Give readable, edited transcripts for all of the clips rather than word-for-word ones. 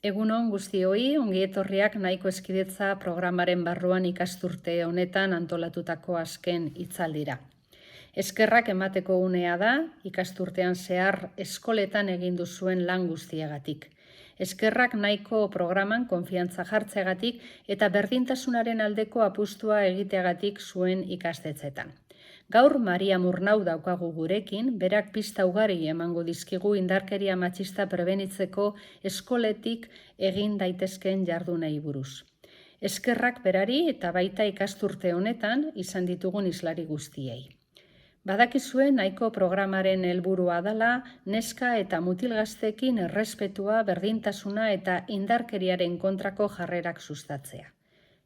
Egunon guztioi, ongi etorriak nahiko eskidetza programaren barruan ikasturte honetan antolatutako azken hitzaldira. Eskerrak emateko unea da, ikasturtean zehar eskoletan egin duzuen lan guztiagatik. Eskerrak nahiko programan konfiantza jartzeagatik eta berdintasunaren aldeko apustua egiteagatik zuen ikastetxetan. Gaur Maria Murnau daukagu gurekin, berak pista ugari emango dizkigu indarkeria matxista prebenitzeko eskoletik egin daitezkeen jardunei buruz. Eskerrak berari eta baita ikasturte honetan izan ditugun islari guztiei. Badakizue nahiko programaren helburua dela neska eta mutil gazteekin errespetua, berdintasuna eta indarkeriaren kontrako jarrerak sustatzea.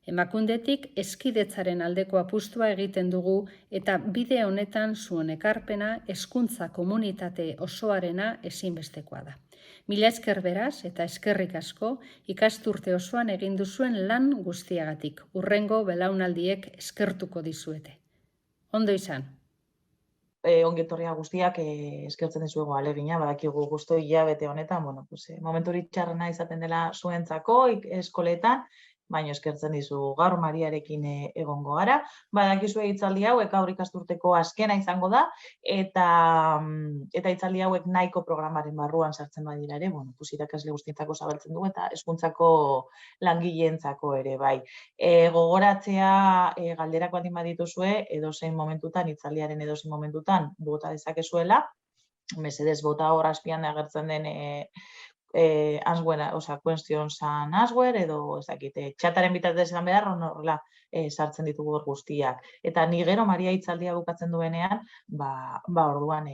Emakundetik eskidetzaren aldeko apustua egiten dugu eta bide honetan zuen ekarpena hezkuntza komunitate osoarena ezinbestekoa da. Mila esker beraz eta eskerrik asko ikasturte osoan egin duzuen lan guztiagatik. Hurrengo belaunaldiek eskertuko dizuete. Ondo izan. Ongi etorria guztiak eskertzen dizuegu ahalegina, badakigu guztu hilabete honetan, momentu hori txarrena izaten dela zuentzako eskoletan, baina eskertzen dizu gaur Mariarekin egongo gara. Badakizue hitzaldi hauek gaur ikasturteko azkena izango da, eta hitzaldi hauek nahiko programaren barruan sartzen badira ere, irakasle guztientzako zabaltzen dugu eta hezkuntzako langileentzako ere bai. Gogoratzea galderak baldin badituzue, edozein momentutan, hitzaldiaren edozein momentutan bota dezakezuela, mesedez bota hor azpian agertzen den answere, questions and answer, edo txataren bitartez esan behar, horrela sartzen ditugu hor guztiak. Eta ni gero Maria hitzaldia bukatzen duenean, orduan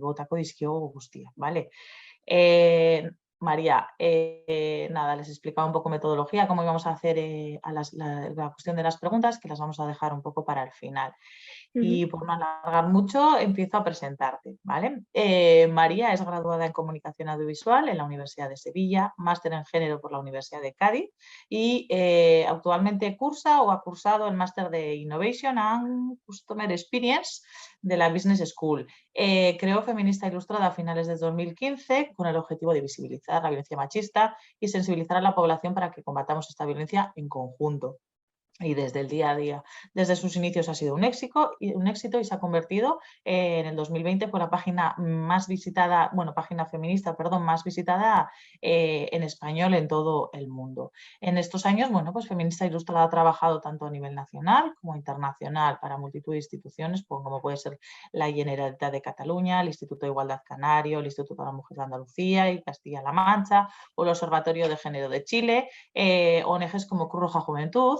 botako dizkiogu guztiak, ¿vale? María, nada, les explicaba un poco metodología, cómo íbamos a hacer la cuestión de las preguntas, que las vamos a dejar un poco para el final. Y por no alargar mucho, empiezo a presentarte, ¿vale? María es graduada en Comunicación Audiovisual en la Universidad de Sevilla, máster en Género por la Universidad de Cádiz y actualmente cursa o ha cursado el máster de Innovation and Customer Experience de la Business School. Creó Feminista Ilustrada a finales de 2015 con el objetivo de visibilizar la violencia machista y sensibilizar a la población para que combatamos esta violencia en conjunto. Y desde el día a día, desde sus inicios ha sido un éxito y se ha convertido en el 2020 fue la página más visitada, página feminista, más visitada en español en todo el mundo. En estos años, Feminista Ilustrada ha trabajado tanto a nivel nacional como internacional para multitud de instituciones, como puede ser la Generalitat de Cataluña, el Instituto de Igualdad Canario, el Instituto de la Mujer de Andalucía y Castilla-La Mancha, o el Observatorio de Género de Chile, ONGs como Cruz Roja Juventud,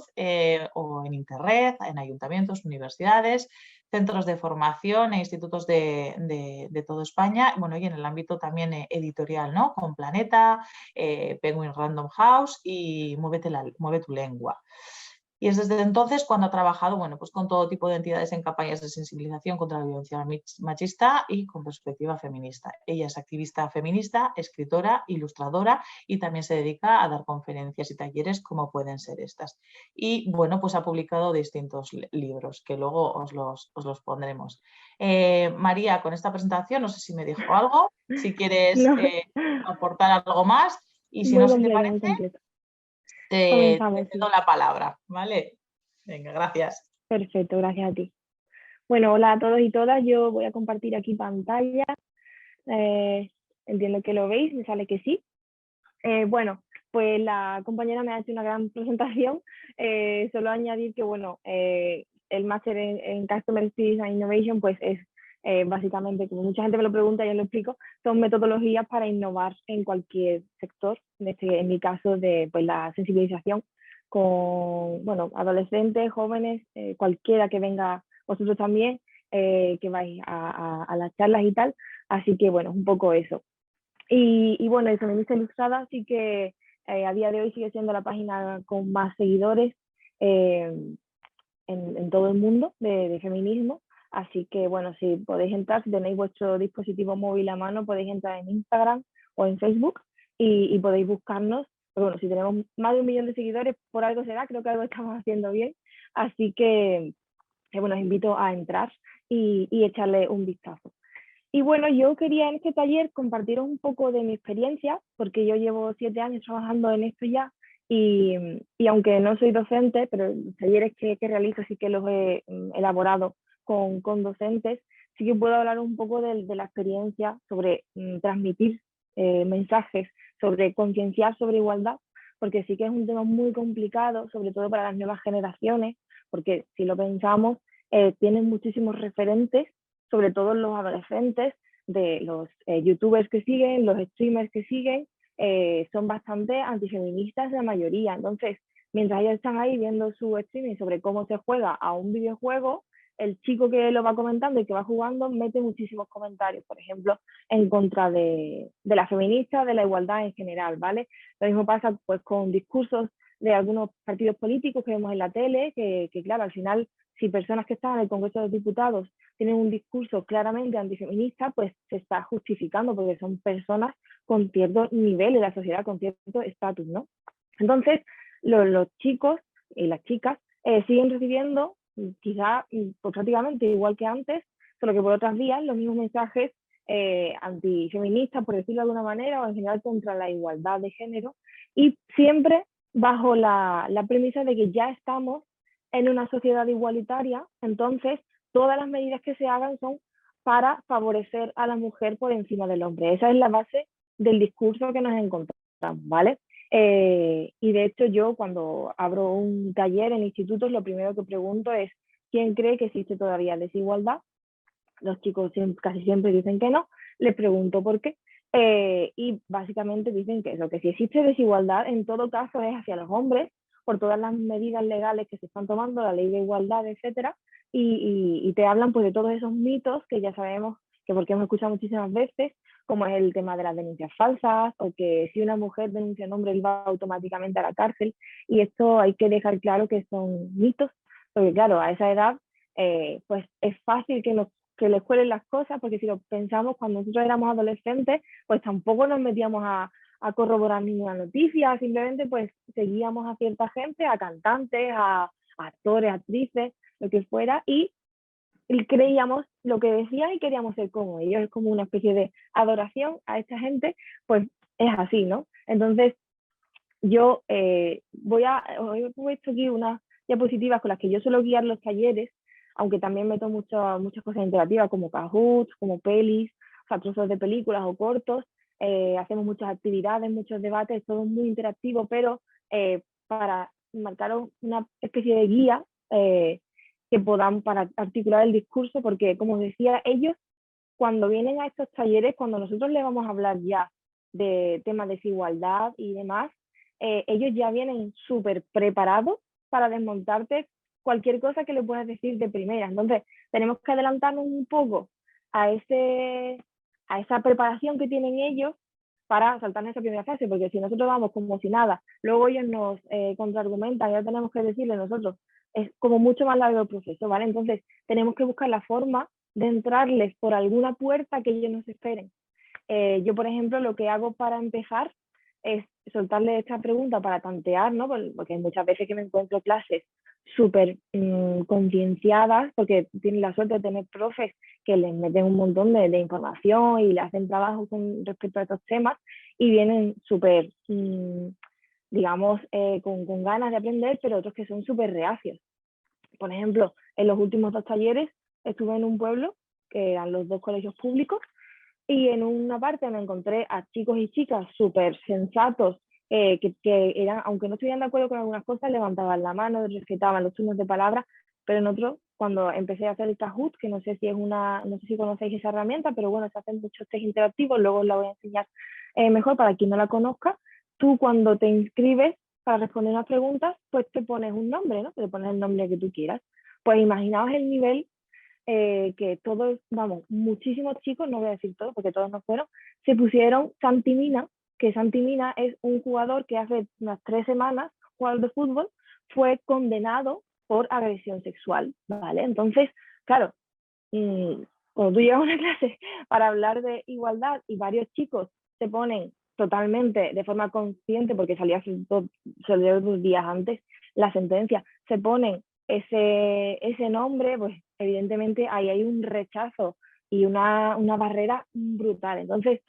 o en Internet, en ayuntamientos, universidades, centros de formación e institutos de toda España, y en el ámbito también editorial, ¿no? Con Planeta, Penguin Random House y Mueve tu lengua. Y es desde entonces cuando ha trabajado con todo tipo de entidades en campañas de sensibilización contra la violencia machista y con perspectiva feminista. Ella es activista feminista, escritora, ilustradora y también se dedica a dar conferencias y talleres como pueden ser estas. Y ha publicado distintos libros que luego os los pondremos. María, con esta presentación no sé si me dijo algo, si quieres aportar algo más y si no, si te parece, te cedo la palabra, ¿vale? Venga, gracias. Perfecto, gracias a ti. Bueno, hola a todos y todas, yo voy a compartir aquí pantalla. Entiendo que lo veis, me sale que sí. Pues la compañera me ha hecho una gran presentación. Solo añadir que, el máster en Customer Experience and Innovation, pues es básicamente, como mucha gente me lo pregunta y yo lo explico, son metodologías para innovar en cualquier sector, en mi caso de la sensibilización con adolescentes, jóvenes, cualquiera que venga, vosotros también, que vais a las charlas y tal, así que un poco eso. Y el Feminista Ilustrada sí que a día de hoy sigue siendo la página con más seguidores en todo el mundo de feminismo. Así que, si podéis entrar, si tenéis vuestro dispositivo móvil a mano, podéis entrar en Instagram o en Facebook y podéis buscarnos. Pero si tenemos más de 1 millón de seguidores, por algo será, creo que algo estamos haciendo bien. Así que, os invito a entrar y echarle un vistazo. Y bueno, yo quería en este taller compartiros un poco de mi experiencia, porque yo llevo 7 años trabajando en esto ya, y aunque no soy docente, pero los talleres que realizo sí que los he elaborado con docentes, sí que puedo hablar un poco de la experiencia sobre transmitir mensajes, sobre concienciar sobre igualdad, porque sí que es un tema muy complicado, sobre todo para las nuevas generaciones, porque si lo pensamos, tienen muchísimos referentes, sobre todo los adolescentes, de los youtubers que siguen, los streamers que siguen, son bastante antifeministas la mayoría. Entonces, mientras ellos están ahí viendo su streaming sobre cómo se juega a un videojuego, el chico que lo va comentando y que va jugando mete muchísimos comentarios, por ejemplo, en contra de la feminista, de la igualdad en general, ¿vale? Lo mismo pasa pues con discursos de algunos partidos políticos que vemos en la tele, que claro, al final, si personas que están en el Congreso de los Diputados tienen un discurso claramente antifeminista, pues se está justificando porque son personas con cierto nivel en la sociedad, con cierto estatus, ¿no? Entonces, los chicos y las chicas siguen recibiendo, quizá pues, prácticamente igual que antes, solo que por otras vías, los mismos mensajes antifeministas, por decirlo de alguna manera, o en general contra la igualdad de género, y siempre bajo la premisa de que ya estamos en una sociedad igualitaria, entonces todas las medidas que se hagan son para favorecer a la mujer por encima del hombre. Esa es la base del discurso que nos encontramos, ¿vale? Y de hecho yo cuando abro un taller en institutos lo primero que pregunto es ¿quién cree que existe todavía desigualdad? Los chicos casi siempre dicen que no, les pregunto por qué. Y básicamente dicen que eso, que si existe desigualdad en todo caso es hacia los hombres por todas las medidas legales que se están tomando, la ley de igualdad, etcétera, y te hablan pues de todos esos mitos que ya sabemos que porque hemos escuchado muchísimas veces, como es el tema de las denuncias falsas o que si una mujer denuncia a un hombre él va automáticamente a la cárcel, y esto hay que dejar claro que son mitos, porque claro, a esa edad pues es fácil que les cuelen las cosas, porque si lo pensamos cuando nosotros éramos adolescentes, pues tampoco nos metíamos a corroborar ninguna noticia, simplemente pues seguíamos a cierta gente, a cantantes, a actores, actrices, lo que fuera, y creíamos lo que decían y queríamos ser como ellos. Es como una especie de adoración a esta gente, pues es así, ¿no? Entonces, yo hoy he puesto aquí unas diapositivas con las que yo suelo guiar los talleres, aunque también meto muchas cosas interactivas como Kahoot, como pelis, o sea, trozos de películas o cortos. Hacemos muchas actividades, muchos debates, todo muy interactivo, pero para marcar una especie de guía que podamos para articular el discurso, porque como decía, ellos cuando vienen a estos talleres, cuando nosotros les vamos a hablar ya de temas de desigualdad y demás, ellos ya vienen súper preparados para desmontarte cualquier cosa que le puedas decir de primera. Entonces, tenemos que adelantarnos un poco a esa preparación que tienen ellos para saltarnos esa primera fase, porque si nosotros vamos como si nada, luego ellos nos contraargumentan, ya tenemos que decirle nosotros, es como mucho más largo el proceso, ¿vale? Entonces, tenemos que buscar la forma de entrarles por alguna puerta que ellos nos esperen. Yo, por ejemplo, lo que hago para empezar es soltarle esta pregunta para tantear, ¿no? Porque hay muchas veces que me encuentro clases súper concienciadas, porque tienen la suerte de tener profes que les meten un montón de información y le hacen trabajo con respecto a estos temas y vienen súper, digamos, con ganas de aprender, pero otros que son súper reacios. Por ejemplo, en los últimos 2 talleres estuve en un pueblo, que eran los 2 colegios públicos, y en una parte me encontré a chicos y chicas súper sensatos, que eran, aunque no estuvieran de acuerdo con algunas cosas, levantaban la mano, respetaban los turnos de palabra, pero en otro, cuando empecé a hacer el Kahoot, que no sé si conocéis esa herramienta, pero bueno, se hacen muchos test interactivos, luego os la voy a enseñar mejor para quien no la conozca. Tú cuando te inscribes para responder unas preguntas, pues te pones un nombre, ¿no? Te pones el nombre que tú quieras. Pues imaginaos el nivel que todos, vamos, muchísimos chicos, no voy a decir todos porque todos no fueron, se pusieron Santi Mina, que Santi Mina es un jugador que hace unas 3 semanas, jugador de fútbol, fue condenado por agresión sexual, ¿vale? Entonces, claro, cuando tú llegas a una clase para hablar de igualdad y varios chicos se ponen totalmente de forma consciente, porque salió 2 días antes la sentencia, se ponen ese nombre, pues evidentemente ahí hay un rechazo y una barrera brutal. Entonces,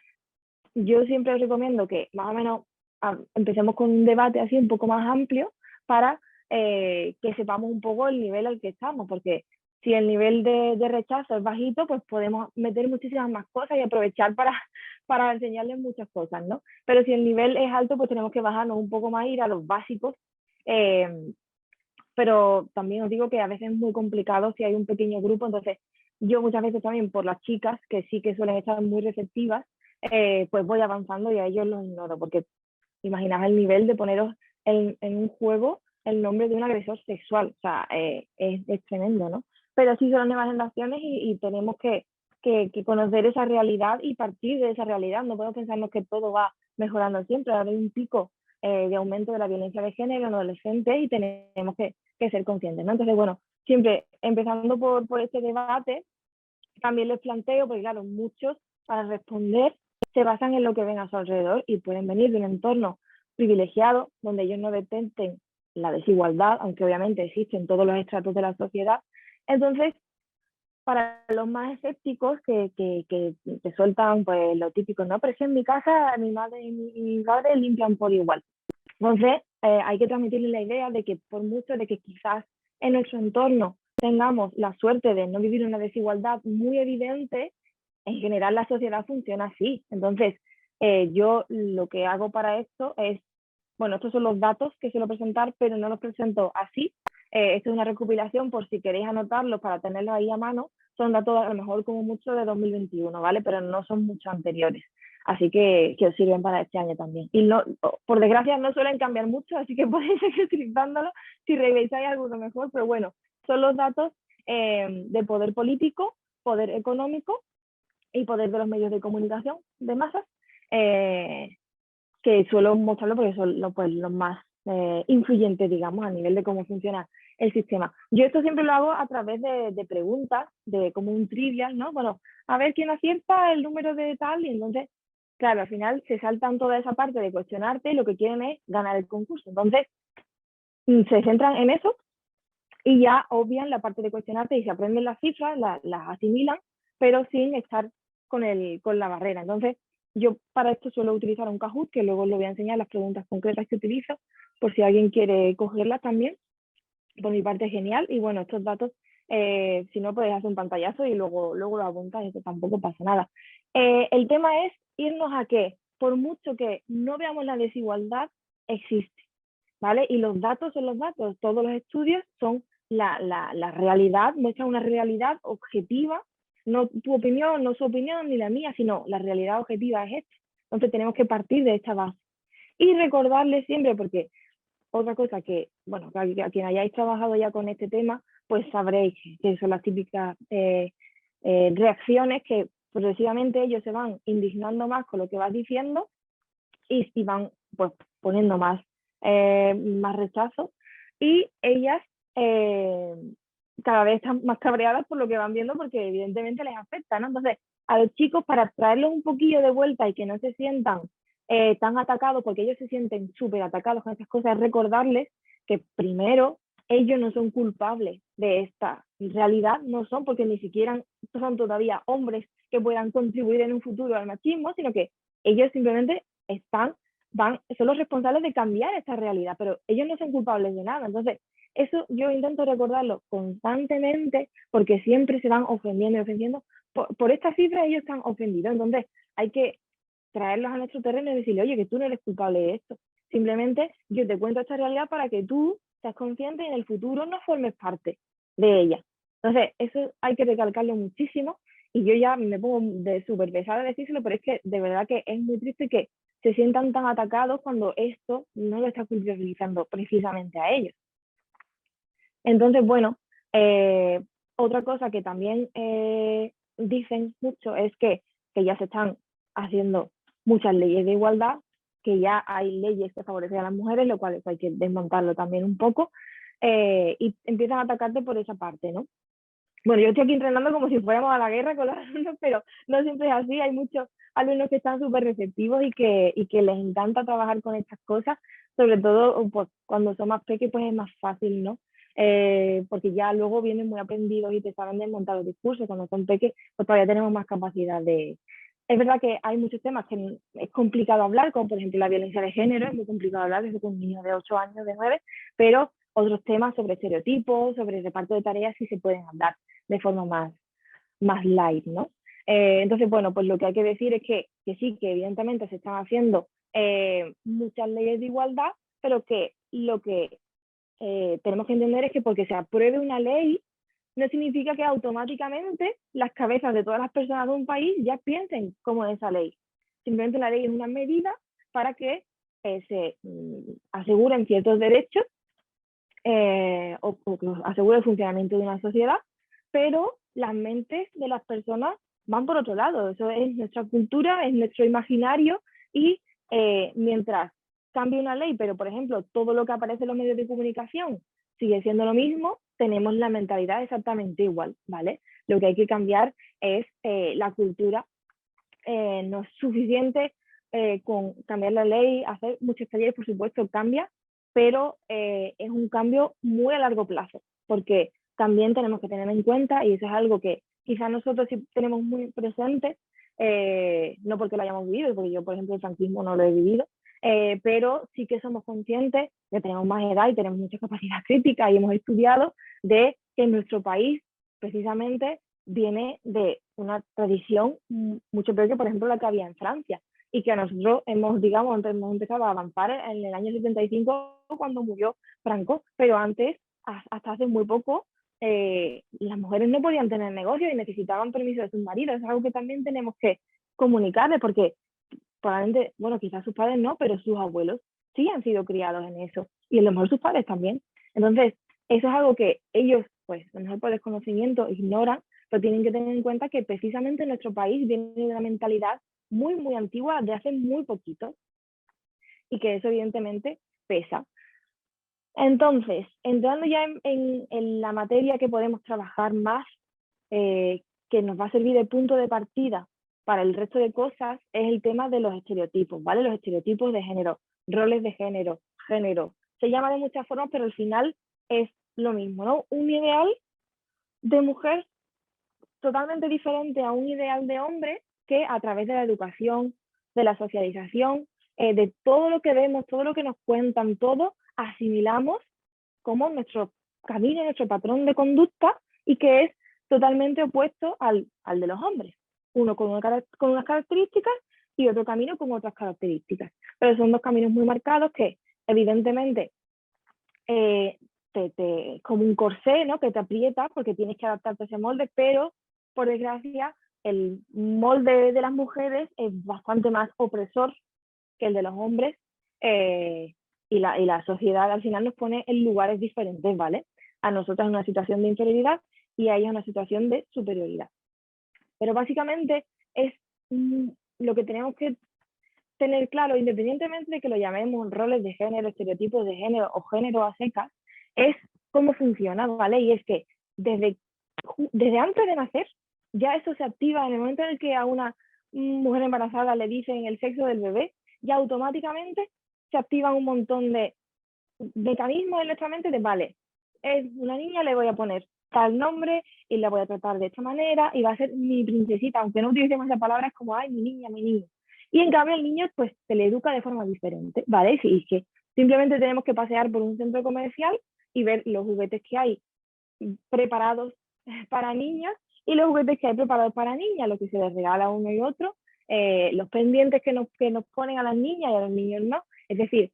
yo siempre os recomiendo que más o menos empecemos con un debate así un poco más amplio para que sepamos un poco el nivel al que estamos, porque si el nivel de rechazo es bajito, pues podemos meter muchísimas más cosas y aprovechar para enseñarles muchas cosas, ¿no? Pero si el nivel es alto, pues tenemos que bajarnos un poco más, ir a los básicos. Pero también os digo que a veces es muy complicado si hay un pequeño grupo, entonces yo muchas veces también por las chicas, que sí que suelen estar muy receptivas, pues voy avanzando y a ellos los ignoro, porque imaginaos el nivel de poneros en un juego el nombre de un agresor sexual, o sea, es tremendo, ¿no? Pero sí son las nuevas generaciones y tenemos que conocer esa realidad y partir de esa realidad, no podemos pensarnos que todo va mejorando siempre, ahora hay un pico de aumento de la violencia de género en adolescentes y tenemos que ser conscientes, ¿no? Entonces, bueno, siempre empezando por este debate, también les planteo, porque claro, muchos para responder se basan en lo que ven a su alrededor y pueden venir de un entorno privilegiado donde ellos no detecten la desigualdad, aunque obviamente existen todos los estratos de la sociedad. Entonces, para los más escépticos que sueltan pues lo típico, ¿no? Pero es que en mi casa mi madre y mi padre limpian por igual. Entonces, hay que transmitirles la idea de que por mucho de que quizás en nuestro entorno tengamos la suerte de no vivir una desigualdad muy evidente, en general la sociedad funciona así. Entonces, yo lo que hago para esto es, bueno, estos son los datos que suelo presentar, pero no los presento así. Esto es una recopilación por si queréis anotarlos para tenerlos ahí a mano. Son datos a lo mejor como mucho de 2021, ¿vale? Pero no son mucho anteriores. Así que os sirven para este año también. Y no, por desgracia no suelen cambiar mucho, así que podéis seguir utilizándolo si revisáis alguno mejor. Pero bueno, son los datos de poder político, poder económico y poder de los medios de comunicación de masas, que suelo mostrarlo porque son los más influyentes, digamos, a nivel de cómo funciona el sistema. Yo esto siempre lo hago a través de preguntas, de como un trivial, ¿no? Bueno, a ver quién acierta el número de tal, y entonces, claro, al final se saltan toda esa parte de cuestionarte y lo que quieren es ganar el concurso. Entonces, se centran en eso y ya obvian la parte de cuestionarte y se aprenden las cifras, las asimilan, pero sin estar con la barrera. Entonces, yo para esto suelo utilizar un Kahoot, que luego os lo voy a enseñar las preguntas concretas que utilizo, por si alguien quiere cogerlas también. Por mi parte, genial. Y bueno, estos datos, si no, puedes hacer un pantallazo y luego lo apuntas, y eso tampoco pasa nada. El tema es irnos a que, por mucho que no veamos la desigualdad, existe, ¿vale? Y los datos son los datos, todos los estudios son la realidad, muestran una realidad objetiva, no tu opinión, no su opinión ni la mía, sino la realidad objetiva es esta. Entonces tenemos que partir de esta base. Y recordarles siempre, porque otra cosa que, bueno, a quien hayáis trabajado ya con este tema, pues sabréis que son las típicas reacciones que progresivamente ellos se van indignando más con lo que vas diciendo y van pues poniendo más rechazo, y ellas cada vez están más cabreadas por lo que van viendo porque evidentemente les afecta, ¿no? Entonces, a los chicos, para traerlos un poquillo de vuelta y que no se sientan tan atacados, porque ellos se sienten súper atacados con estas cosas, es recordarles que primero ellos no son culpables de esta realidad, no son, porque ni siquiera son todavía hombres que puedan contribuir en un futuro al machismo, sino que ellos simplemente son los responsables de cambiar esta realidad, pero ellos no son culpables de nada. Entonces, eso yo intento recordarlo constantemente, porque siempre se van ofendiendo y ofendiendo. Por esta cifra ellos están ofendidos, entonces hay que traerlos a nuestro terreno y decirle, oye, que tú no eres culpable de esto. Simplemente yo te cuento esta realidad para que tú seas consciente y en el futuro no formes parte de ella. Entonces, eso hay que recalcarlo muchísimo, y yo ya me pongo de súper pesada a decírselo, pero es que de verdad que es muy triste que se sientan tan atacados cuando esto no lo está culpabilizando precisamente a ellos. Entonces, bueno, otra cosa que también dicen mucho es que ya se están haciendo muchas leyes de igualdad, que ya hay leyes que favorecen a las mujeres, lo cual hay que desmontarlo también un poco, y empiezan a atacarte por esa parte, ¿no? Bueno, yo estoy aquí entrenando como si fuéramos a la guerra con los alumnos, pero no siempre es así. Hay muchos alumnos que están súper receptivos y que les encanta trabajar con estas cosas, sobre todo pues, cuando son más pequeños, pues es más fácil, ¿no? porque ya luego vienen muy aprendidos y te saben desmontar los discursos. Cuando son pequeños, pues todavía tenemos más capacidad de... Es verdad que hay muchos temas que es complicado hablar, como por ejemplo la violencia de género, es muy complicado hablar desde con un niño de 8 años, de 9, pero otros temas sobre estereotipos, sobre reparto de tareas, sí se pueden hablar de forma más light, ¿no? Entonces, bueno, pues lo que hay que decir es que sí, que evidentemente se están haciendo muchas leyes de igualdad, pero que lo que tenemos que entender es que porque se apruebe una ley, no significa que automáticamente las cabezas de todas las personas de un país ya piensen como esa ley. Simplemente la ley es una medida para que se aseguren ciertos derechos o que asegure el funcionamiento de una sociedad, pero las mentes de las personas van por otro lado. Eso es nuestra cultura, es nuestro imaginario y mientras cambie una ley, pero por ejemplo todo lo que aparece en los medios de comunicación sigue siendo lo mismo, tenemos la mentalidad exactamente igual, ¿vale? Lo que hay que cambiar es la cultura. No es suficiente con cambiar la ley, hacer muchos talleres, por supuesto, cambia, pero es un cambio muy a largo plazo, porque también tenemos que tener en cuenta, y eso es algo que quizás nosotros sí tenemos muy presente, no porque lo hayamos vivido, porque yo, por ejemplo, el franquismo no lo he vivido, pero sí que somos conscientes que tenemos más edad y tenemos mucha capacidad crítica y hemos estudiado de que en nuestro país, precisamente, viene de una tradición mucho peor que, por ejemplo, la que había en Francia y que nosotros hemos empezado a avanzar en el año 75 cuando murió Franco, pero antes, hasta hace muy poco, las mujeres no podían tener negocios y necesitaban permiso de sus maridos. Es algo que también tenemos que comunicarles porque probablemente, bueno, quizás sus padres no, pero sus abuelos sí han sido criados en eso y a lo mejor sus padres también. Entonces, eso es algo que ellos, pues, a lo mejor por desconocimiento ignoran, pero tienen que tener en cuenta que precisamente nuestro país viene de una mentalidad muy, muy antigua, de hace muy poquito, y que eso evidentemente pesa. Entonces, entrando ya en la materia que podemos trabajar más, que nos va a servir de punto de partida para el resto de cosas, es el tema de los estereotipos, ¿vale? Los estereotipos de género, roles de género, género. Se llama de muchas formas, pero al final es lo mismo, ¿no? Un ideal de mujer totalmente diferente a un ideal de hombre que a través de la educación, de la socialización, de todo lo que vemos, todo lo que nos cuentan, todo asimilamos como nuestro camino, nuestro patrón de conducta y que es totalmente opuesto al de los hombres. Uno con unas características y otro camino con otras características. Pero son dos caminos muy marcados que evidentemente como un corsé, ¿no? Que te aprieta porque tienes que adaptarte a ese molde, pero por desgracia el molde de las mujeres es bastante más opresor que el de los hombres y la sociedad al final nos pone en lugares diferentes, ¿vale? A nosotras en una situación de inferioridad y a ellos en una situación de superioridad. Pero básicamente es lo que tenemos que tener claro, independientemente de que lo llamemos roles de género, estereotipos de género o género a secas, es cómo funciona, ¿vale? Y es que desde antes de nacer, ya eso se activa en el momento en el que a una mujer embarazada le dicen el sexo del bebé, ya automáticamente se activan un montón de mecanismos en nuestra mente de, vale, es una niña, le voy a poner tal nombre y la voy a tratar de esta manera y va a ser mi princesita, aunque no utilicemos esa palabra, es como, ay, mi niña, mi niño. Y en cambio el niño pues se le educa de forma diferente, ¿vale? Sí, que simplemente tenemos que pasear por un centro comercial y ver los juguetes que hay preparados para niños y los juguetes que hay preparados para niñas, lo que se les regala a uno y otro, los pendientes que nos ponen a las niñas y a los niños no. Es decir,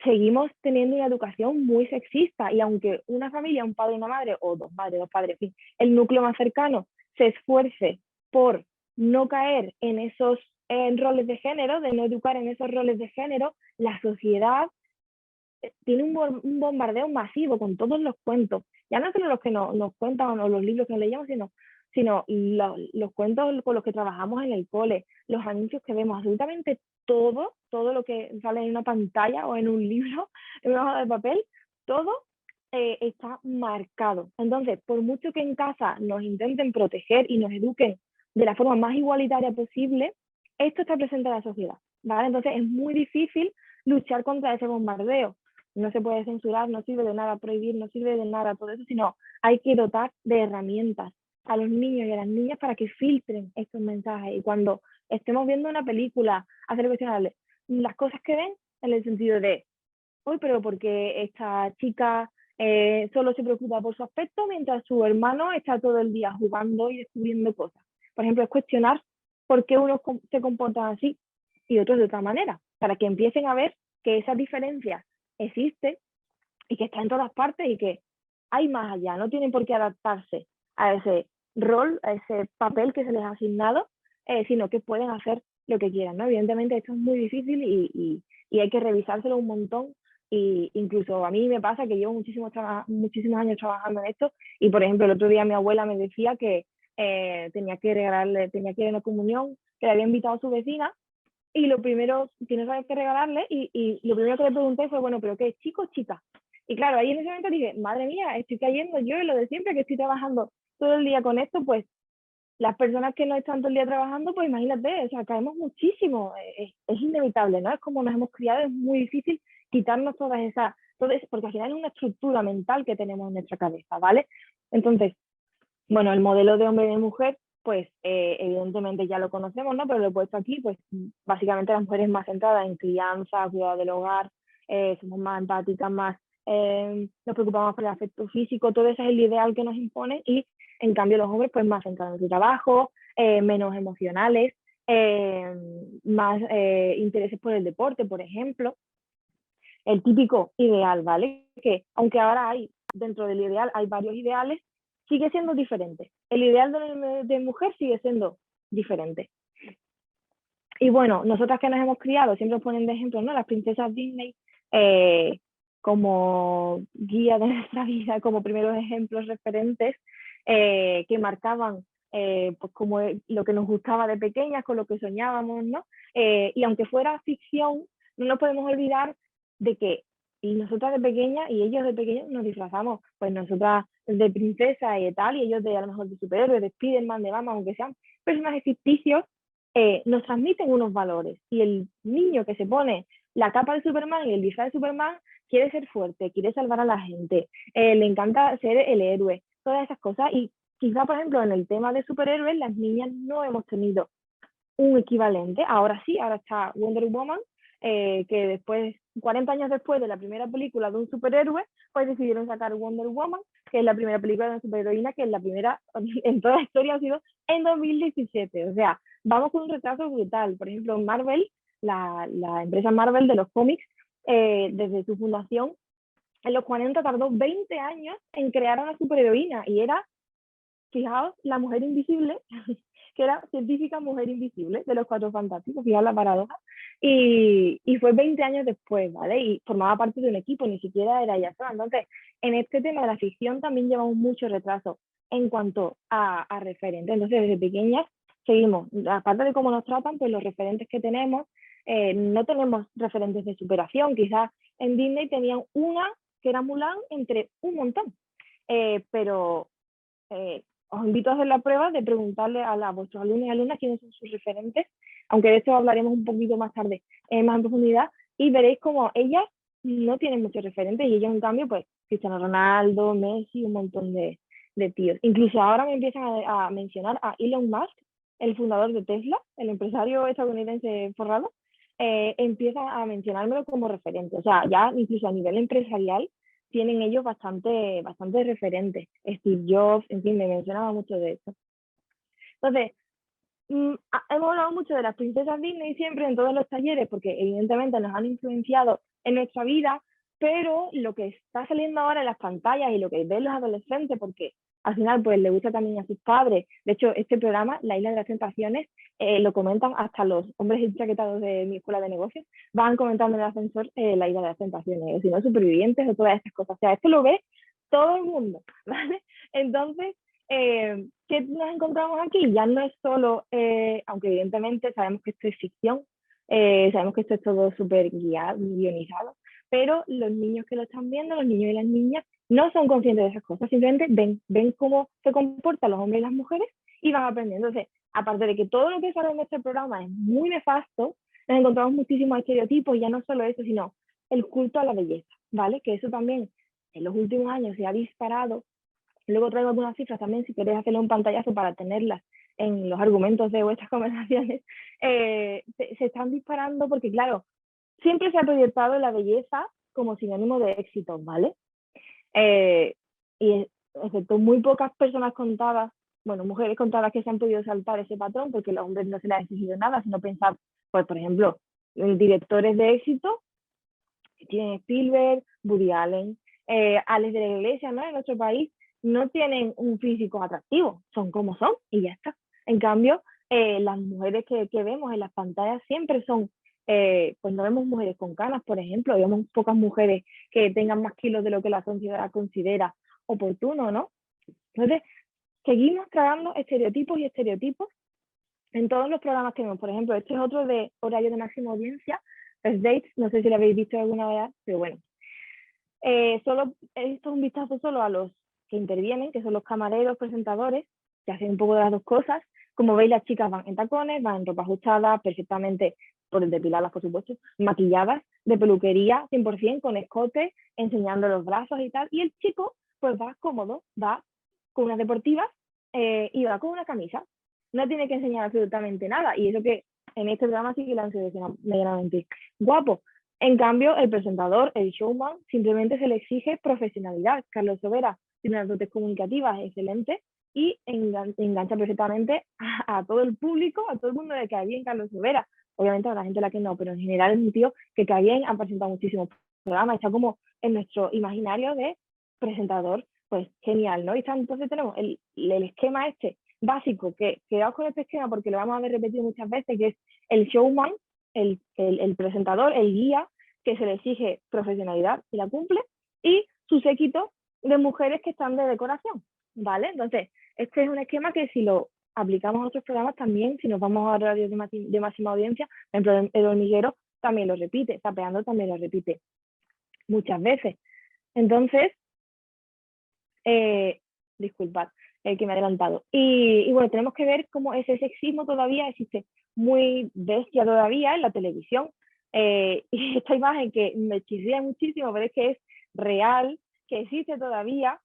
seguimos teniendo una educación muy sexista y aunque una familia, un padre y una madre, o dos madres, dos padres, en fin, el núcleo más cercano se esfuerce por no caer en esos roles de género, de no educar en esos roles de género, la sociedad tiene un bombardeo masivo con todos los cuentos, ya no solo los que nos cuentan o los libros que leíamos, sino los cuentos con los que trabajamos en el cole, los anuncios que vemos, absolutamente todo lo que sale en una pantalla o en un libro, en una hoja de papel, todo está marcado. Entonces, por mucho que en casa nos intenten proteger y nos eduquen de la forma más igualitaria posible, esto está presente en la sociedad, ¿vale? Entonces es muy difícil luchar contra ese bombardeo. no se puede censurar, no sirve de nada prohibir, no sirve de nada todo eso, sino hay que dotar de herramientas a los niños y a las niñas para que filtren estos mensajes. Y cuando estemos viendo una película, hacer cuestionarles las cosas que ven en el sentido de, uy, pero porque esta chica solo se preocupa por su aspecto mientras su hermano está todo el día jugando y descubriendo cosas. Por ejemplo, es cuestionar por qué unos se comportan así y otros de otra manera, para que empiecen a ver que esa diferencia existe y que está en todas partes y que hay más allá, no tienen por qué adaptarse a ese rol, a ese papel que se les ha asignado, sino que pueden hacer lo que quieran, ¿no? Evidentemente esto es muy difícil y hay que revisárselo un montón. Y incluso a mí me pasa que llevo muchísimos años trabajando en esto y, por ejemplo, el otro día mi abuela me decía que tenía que ir a una comunión, que le había invitado a su vecina y lo primero, que no sabía qué regalarle y lo primero que le pregunté fue, bueno, ¿pero qué es, chico o chica? Y claro, ahí en ese momento dije, madre mía, estoy cayendo yo en lo de siempre, que estoy trabajando todo el día con esto, pues las personas que no están todo el día trabajando, pues imagínate, o sea, caemos muchísimo, es inevitable, ¿no? Es como nos hemos criado, es muy difícil quitarnos todo eso, porque al final es una estructura mental que tenemos en nuestra cabeza, ¿vale? Entonces, bueno, el modelo de hombre y de mujer, pues evidentemente ya lo conocemos, ¿no? Pero lo he puesto aquí, pues básicamente las mujeres más centradas en crianza, cuidado del hogar, somos más empáticas, más nos preocupamos por el afecto físico, todo eso es el ideal que nos imponen y en cambio los hombres pues más centrados en su trabajo, menos emocionales, más intereses por el deporte, por ejemplo. El típico ideal, ¿vale? Que aunque ahora hay, dentro del ideal hay varios ideales, sigue siendo diferente. El ideal de mujer sigue siendo diferente. Y bueno, nosotras que nos hemos criado, siempre nos ponen de ejemplo, ¿no? Las princesas Disney como guía de nuestra vida, como primeros ejemplos referentes que marcaban pues como lo que nos gustaba de pequeñas, con lo que soñábamos, ¿no? Y aunque fuera ficción, no nos podemos olvidar de que y nosotras de pequeñas y ellos de pequeños nos disfrazamos, pues nosotras de princesa y tal, y ellos de a lo mejor de superhéroes, de Spiderman, de Batman, aunque sean personajes ficticios, nos transmiten unos valores. Y el niño que se pone la capa de Superman y el disfraz de Superman quiere ser fuerte, quiere salvar a la gente, le encanta ser el héroe, todas esas cosas. Y quizá, por ejemplo, en el tema de superhéroes, las niñas no hemos tenido un equivalente. Ahora sí, ahora está Wonder Woman, que después, 40 años después de la primera película de un superhéroe, pues decidieron sacar Wonder Woman, que es la primera película de una superheroína, que es la primera en toda la historia ha sido en 2017. O sea, vamos con un retraso brutal. Por ejemplo, Marvel, la empresa Marvel de los cómics, desde su fundación, en los 40 tardó 20 años en crear a una superheroína y era, fijaos, la mujer invisible, que era científica mujer invisible de los Cuatro Fantásticos, fijaos la paradoja, y fue 20 años después, ¿vale? Y formaba parte de un equipo, ni siquiera era ella sola. Entonces, en este tema de la ficción también llevamos mucho retraso en cuanto a referentes. Entonces, desde pequeñas seguimos, aparte de cómo nos tratan, pues los referentes que tenemos, no tenemos referentes de superación. Quizás en Disney tenían una que era Mulan entre un montón, pero os invito a hacer la prueba de preguntarle a vuestros alumnos y alumnas quiénes son sus referentes, aunque de esto hablaremos un poquito más tarde, más en profundidad, y veréis como ellas no tienen muchos referentes y ellos en cambio, pues Cristiano Ronaldo, Messi, un montón de tíos. Incluso ahora me empiezan a mencionar a Elon Musk, el fundador de Tesla, el empresario estadounidense forrado, empieza a mencionármelo como referente. O sea, ya incluso a nivel empresarial tienen ellos bastante referentes. Steve Jobs, en fin, me mencionaba mucho de eso. Entonces, hemos hablado mucho de las princesas Disney siempre en todos los talleres, porque evidentemente nos han influenciado en nuestra vida, pero lo que está saliendo ahora en las pantallas y lo que ven los adolescentes, porque al final pues le gusta también a sus padres. De hecho, este programa, La Isla de las Tentaciones, lo comentan hasta los hombres enchaquetados de mi escuela de negocios, van comentando en el ascensor La Isla de las Tentaciones, o si no, Supervivientes o todas estas cosas. O sea, esto lo ve todo el mundo, ¿vale? Entonces, ¿qué nos encontramos aquí? Ya no es solo, aunque evidentemente sabemos que esto es ficción, sabemos que esto es todo súper guionizado, pero los niños que lo están viendo, los niños y las niñas, no son conscientes de esas cosas, simplemente ven cómo se comportan los hombres y las mujeres y van aprendiendo. Entonces, aparte de que todo lo que sale en este programa es muy nefasto, nos encontramos muchísimos estereotipos y ya no solo eso, sino el culto a la belleza, ¿vale? Que eso también en los últimos años se ha disparado. Luego traigo algunas cifras también, si queréis hacerle un pantallazo para tenerlas en los argumentos de vuestras conversaciones. Se están disparando porque, claro, siempre se ha proyectado la belleza como sinónimo de éxito, ¿vale? Y excepto muy pocas personas contadas, bueno, mujeres contadas que se han podido saltar ese patrón, porque a los hombres no se les ha exigido nada, sino pensar, pues, por ejemplo, directores de éxito, que tienen Spielberg, Woody Allen, Alex de la Iglesia, ¿no? En nuestro país no tienen un físico atractivo, son como son y ya está. En cambio, las mujeres que vemos en las pantallas siempre son, pues no vemos mujeres con canas, por ejemplo, vemos pocas mujeres que tengan más kilos de lo que la sociedad considera oportuno, ¿no? Entonces, seguimos tragando estereotipos y estereotipos en todos los programas que vemos. Por ejemplo, este es otro de horario de máxima audiencia, First Dates, no sé si lo habéis visto alguna vez, pero bueno. Solo he visto un vistazo solo a los que intervienen, que son los camareros, presentadores, que hacen un poco de las dos cosas. Como veis, las chicas van en tacones, van en ropa ajustada, perfectamente, por depiladas, por supuesto, maquilladas, de peluquería, 100%, con escote, enseñando los brazos y tal. Y el chico, pues va cómodo, va con unas deportivas y va con una camisa. No tiene que enseñar absolutamente nada. Y eso que en este programa sí que lo han seleccionado medianamente guapo. En cambio, el presentador, el showman, simplemente se le exige profesionalidad. Carlos Sobera tiene unas dotes comunicativas excelentes y engancha perfectamente a todo el público, a todo el mundo de que cae bien Carlos Sobera. Obviamente a la gente a la que no, pero en general es un tío que cae bien, ha presentado muchísimos programas, está como en nuestro imaginario de presentador, pues genial, ¿no? Y entonces tenemos el esquema este básico, que quedaos con este esquema porque lo vamos a ver repetido muchas veces, que es el showman, el presentador, el guía, que se le exige profesionalidad y la cumple, y su séquito de mujeres que están de decoración, ¿vale? Entonces, este es un esquema que si lo aplicamos a otros programas también, si nos vamos a horarios de máxima audiencia, por ejemplo, El Hormiguero también lo repite, Zapeando también lo repite muchas veces. Entonces, disculpad, que me he adelantado. Y bueno, tenemos que ver cómo ese sexismo todavía existe muy bestia todavía en la televisión. Y esta imagen que me chirría muchísimo, pero es que es real, que existe todavía.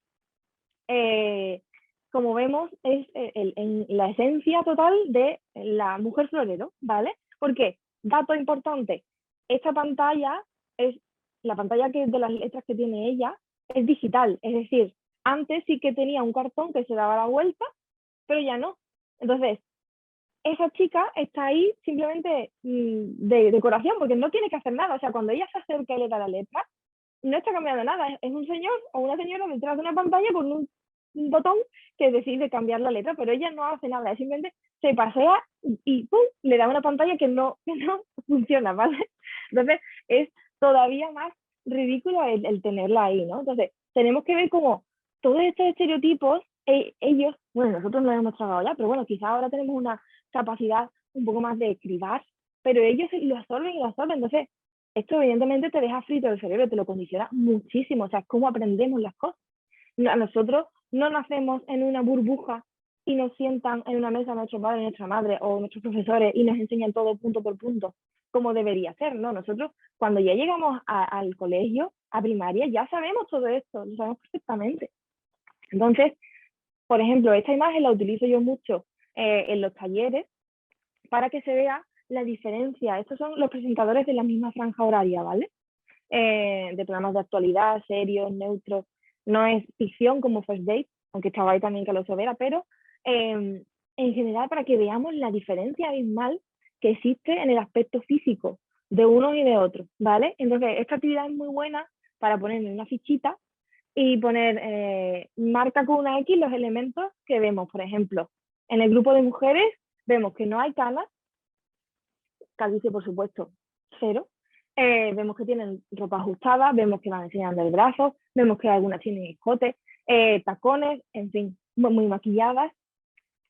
Como vemos, es en la esencia total de la mujer florero, ¿vale? Porque, dato importante, esta pantalla es la pantalla de las letras que tiene ella, es digital, es decir, antes sí que tenía un cartón que se daba la vuelta, pero ya no. Entonces, esa chica está ahí simplemente de decoración, porque no tiene que hacer nada. O sea, cuando ella se acerca y le da la letra, no está cambiando nada. Es un señor o una señora detrás de una pantalla con un botón que decide cambiar la letra, pero ella no hace nada. Simplemente se pasea y ¡pum! Le da una pantalla que no funciona, ¿vale? Entonces, es todavía más ridículo el tenerla ahí, ¿no? Entonces, tenemos que ver cómo todos estos estereotipos, ellos, bueno, nosotros no los hemos tragado ya, pero bueno, quizás ahora tenemos una capacidad un poco más de cribar, pero ellos lo absorben y lo absorben. Entonces, esto evidentemente te deja frito el cerebro, te lo condiciona muchísimo. O sea, es cómo aprendemos las cosas. A nosotros no nacemos en una burbuja y nos sientan en una mesa nuestros padres, nuestra madre o nuestros profesores y nos enseñan todo punto por punto, como debería ser, ¿no? Nosotros, cuando ya llegamos al colegio, a primaria, ya sabemos todo esto, lo sabemos perfectamente. Entonces, por ejemplo, esta imagen la utilizo yo mucho en los talleres para que se vea la diferencia. Estos son los presentadores de la misma franja horaria, ¿vale? De programas de actualidad, serios, neutros. No es ficción como First Date, aunque estaba ahí también Carlos Sobera, pero en general para que veamos la diferencia abismal que existe en el aspecto físico de unos y de otros, ¿vale? Entonces, esta actividad es muy buena para poner en una fichita y poner, marca con una X los elementos que vemos. Por ejemplo, en el grupo de mujeres vemos que no hay canas, calvicie por supuesto, cero. Vemos que tienen ropa ajustada, vemos que van enseñando el brazo, vemos que algunas tienen escote, tacones, en fin, muy maquilladas.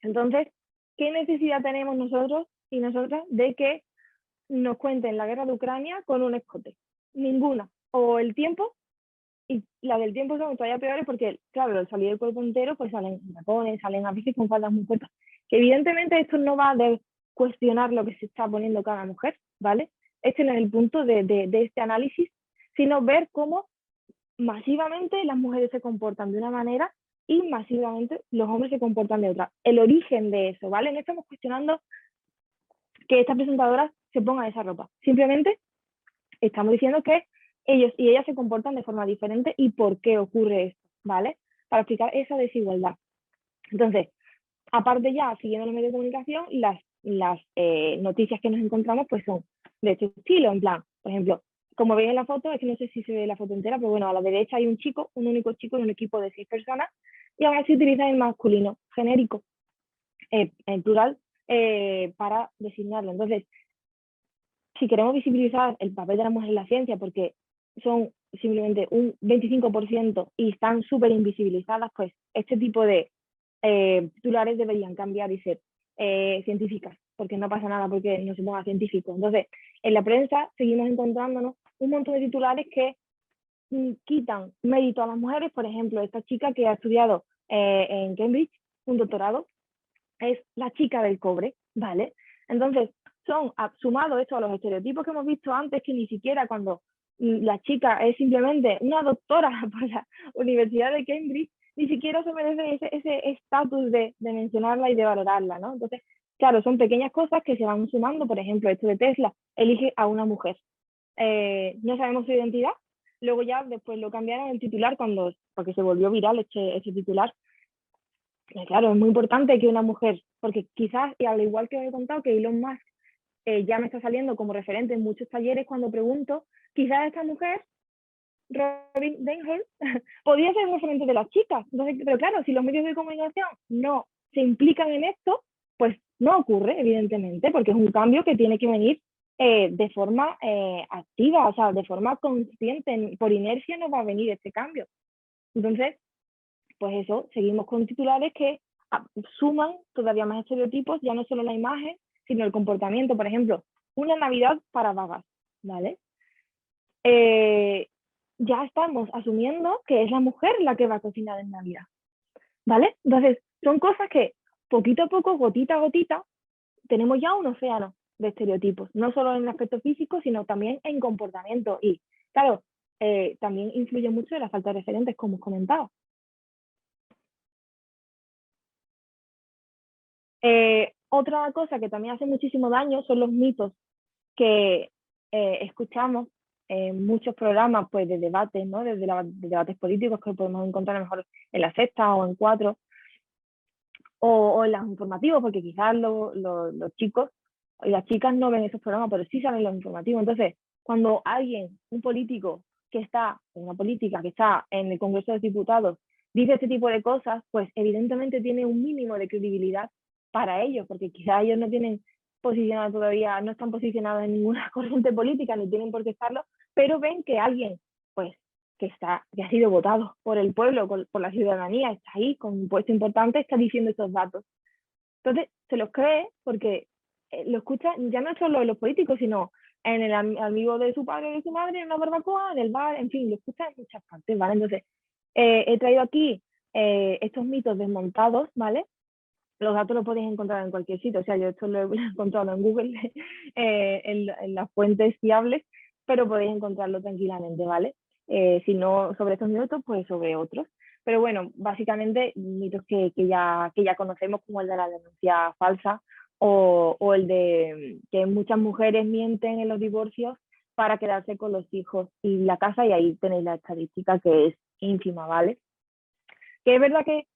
Entonces, ¿qué necesidad tenemos nosotros y nosotras de que nos cuenten la guerra de Ucrania con un escote? Ninguna. O el tiempo, y las del tiempo son todavía peores porque, claro, al salir el cuerpo entero, pues salen tacones, salen a veces con faldas muy cortas. Que evidentemente esto no va a cuestionar lo que se está poniendo cada mujer, ¿vale? Este no es el punto de este análisis, sino ver cómo masivamente las mujeres se comportan de una manera y masivamente los hombres se comportan de otra. El origen de eso, ¿vale? No estamos cuestionando que estas presentadoras se pongan esa ropa. Simplemente estamos diciendo que ellos y ellas se comportan de forma diferente y por qué ocurre esto, ¿vale? Para explicar esa desigualdad. Entonces, aparte ya, siguiendo los medios de comunicación, las noticias que nos encontramos pues son de este estilo, en plan, por ejemplo, como veis en la foto, es que no sé si se ve la foto entera, pero bueno, a la derecha hay un chico, un único chico en un equipo de 6 personas, y aún así utiliza el masculino genérico, en plural, para designarlo. Entonces, si queremos visibilizar el papel de la mujer en la ciencia, porque son simplemente un 25% y están súper invisibilizadas, pues este tipo de titulares deberían cambiar y ser científicas, porque no pasa nada porque no se ponga científico. Entonces, en la prensa seguimos encontrándonos un montón de titulares que quitan mérito a las mujeres. Por ejemplo, esta chica que ha estudiado en Cambridge, un doctorado, es la chica del cobre, ¿vale? Entonces, son sumado esto a los estereotipos que hemos visto antes, que ni siquiera cuando la chica es simplemente una doctora por la Universidad de Cambridge, ni siquiera se merece ese estatus de mencionarla y de valorarla, ¿no? Entonces, claro, son pequeñas cosas que se van sumando. Por ejemplo, esto de Tesla, elige a una mujer. No sabemos su identidad. Luego ya después lo cambiaron el titular porque se volvió viral este titular. Claro, es muy importante que una mujer, porque quizás, y al igual que os he contado, que Elon Musk ya me está saliendo como referente en muchos talleres cuando pregunto, quizás esta mujer, Robin Denholm, podría ser un referente de las chicas. Entonces, pero claro, si los medios de comunicación no se implican en esto, pues no ocurre, evidentemente, porque es un cambio que tiene que venir de forma activa, o sea, de forma consciente. Por inercia no va a venir este cambio. Entonces, pues eso, seguimos con titulares que suman todavía más estereotipos, ya no solo la imagen, sino el comportamiento. Por ejemplo, una Navidad para vagas, ¿vale? Ya estamos asumiendo que es la mujer la que va a cocinar en Navidad, ¿vale? Entonces, son cosas que poquito a poco, gotita a gotita, tenemos ya un océano de estereotipos, no solo en el aspecto físico, sino también en comportamiento. Y, claro, también influye mucho en la falta de referentes, como os comentaba. Otra cosa que también hace muchísimo daño son los mitos que escuchamos en muchos programas pues, de debate, ¿no? de debates políticos que podemos encontrar a lo mejor en La Sexta o en Cuatro, o en los informativos, porque quizás los chicos y las chicas no ven esos programas, pero sí saben los informativos. Entonces, cuando alguien, un político que está, una política que está en el Congreso de los Diputados, dice este tipo de cosas, pues evidentemente tiene un mínimo de credibilidad para ellos, porque quizás ellos no tienen posicionado todavía, no están posicionados en ninguna corriente política, ni tienen por qué estarlo, pero ven que alguien, pues, que ha sido votado por el pueblo, por la ciudadanía, está ahí con un puesto importante, está diciendo estos datos. Entonces, se los cree porque lo escucha ya no solo en los políticos, sino en el amigo de su padre o de su madre, en una barbacoa, en el bar, en fin, lo escucha en muchas partes, ¿vale? Entonces, he traído aquí estos mitos desmontados, ¿vale? Los datos los podéis encontrar en cualquier sitio, o sea, yo esto lo he encontrado en Google, en las fuentes fiables, pero podéis encontrarlo tranquilamente, ¿vale? Si no sobre estos mitos, pues sobre otros. Pero bueno, básicamente mitos que ya conocemos, como el de la denuncia falsa o el de que muchas mujeres mienten en los divorcios para quedarse con los hijos y la casa, y ahí tenéis la estadística que es ínfima, ¿vale? Que es verdad que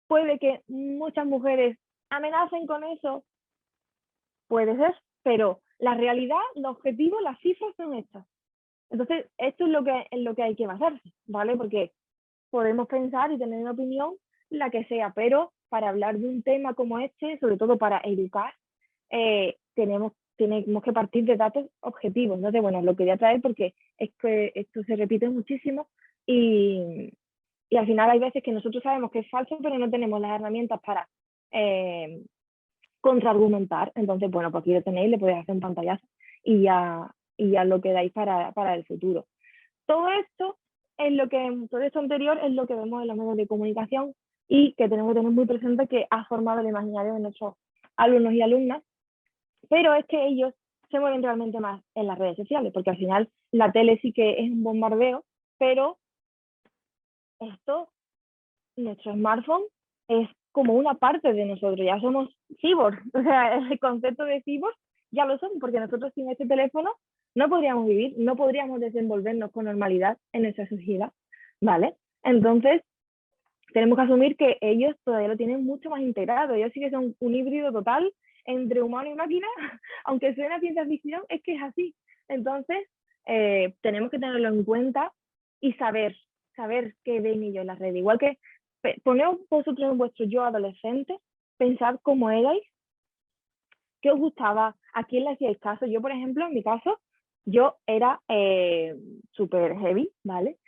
puede que muchas mujeres amenacen con eso, puede ser, pero la realidad, los objetivos, las cifras son estas. Entonces, esto es lo que hay que basarse, ¿vale? Porque podemos pensar y tener una opinión, la que sea, pero para hablar de un tema como este, sobre todo para educar, tenemos que partir de datos objetivos. Entonces, bueno, lo quería traer porque es que esto se repite muchísimo y al final hay veces que nosotros sabemos que es falso, pero no tenemos las herramientas para contraargumentar. Entonces, bueno, pues aquí lo tenéis, le podéis hacer un pantallazo y ya lo quedáis para el futuro. Todo esto anterior es lo que vemos en los medios de comunicación y que tenemos que tener muy presente, que ha formado el imaginario de nuestros alumnos y alumnas, pero es que ellos se mueven realmente más en las redes sociales, porque al final la tele sí que es un bombardeo, pero esto, nuestro smartphone es como una parte de nosotros, ya somos cyborg, o sea, el concepto de cyborg ya lo somos, porque nosotros sin este teléfono no podríamos vivir, no podríamos desenvolvernos con normalidad en nuestra sociedad, ¿vale? Entonces, tenemos que asumir que ellos todavía lo tienen mucho más integrado, ellos sí que son un híbrido total entre humano y máquina, aunque suena ciencia ficción, es que es así. Entonces, tenemos que tenerlo en cuenta y saber qué ven ellos en las redes. Igual que poneos vosotros en vuestro yo adolescente, pensad cómo erais, qué os gustaba, a quién le hacíais caso. Yo, por ejemplo, en mi caso, yo era súper heavy, ¿vale?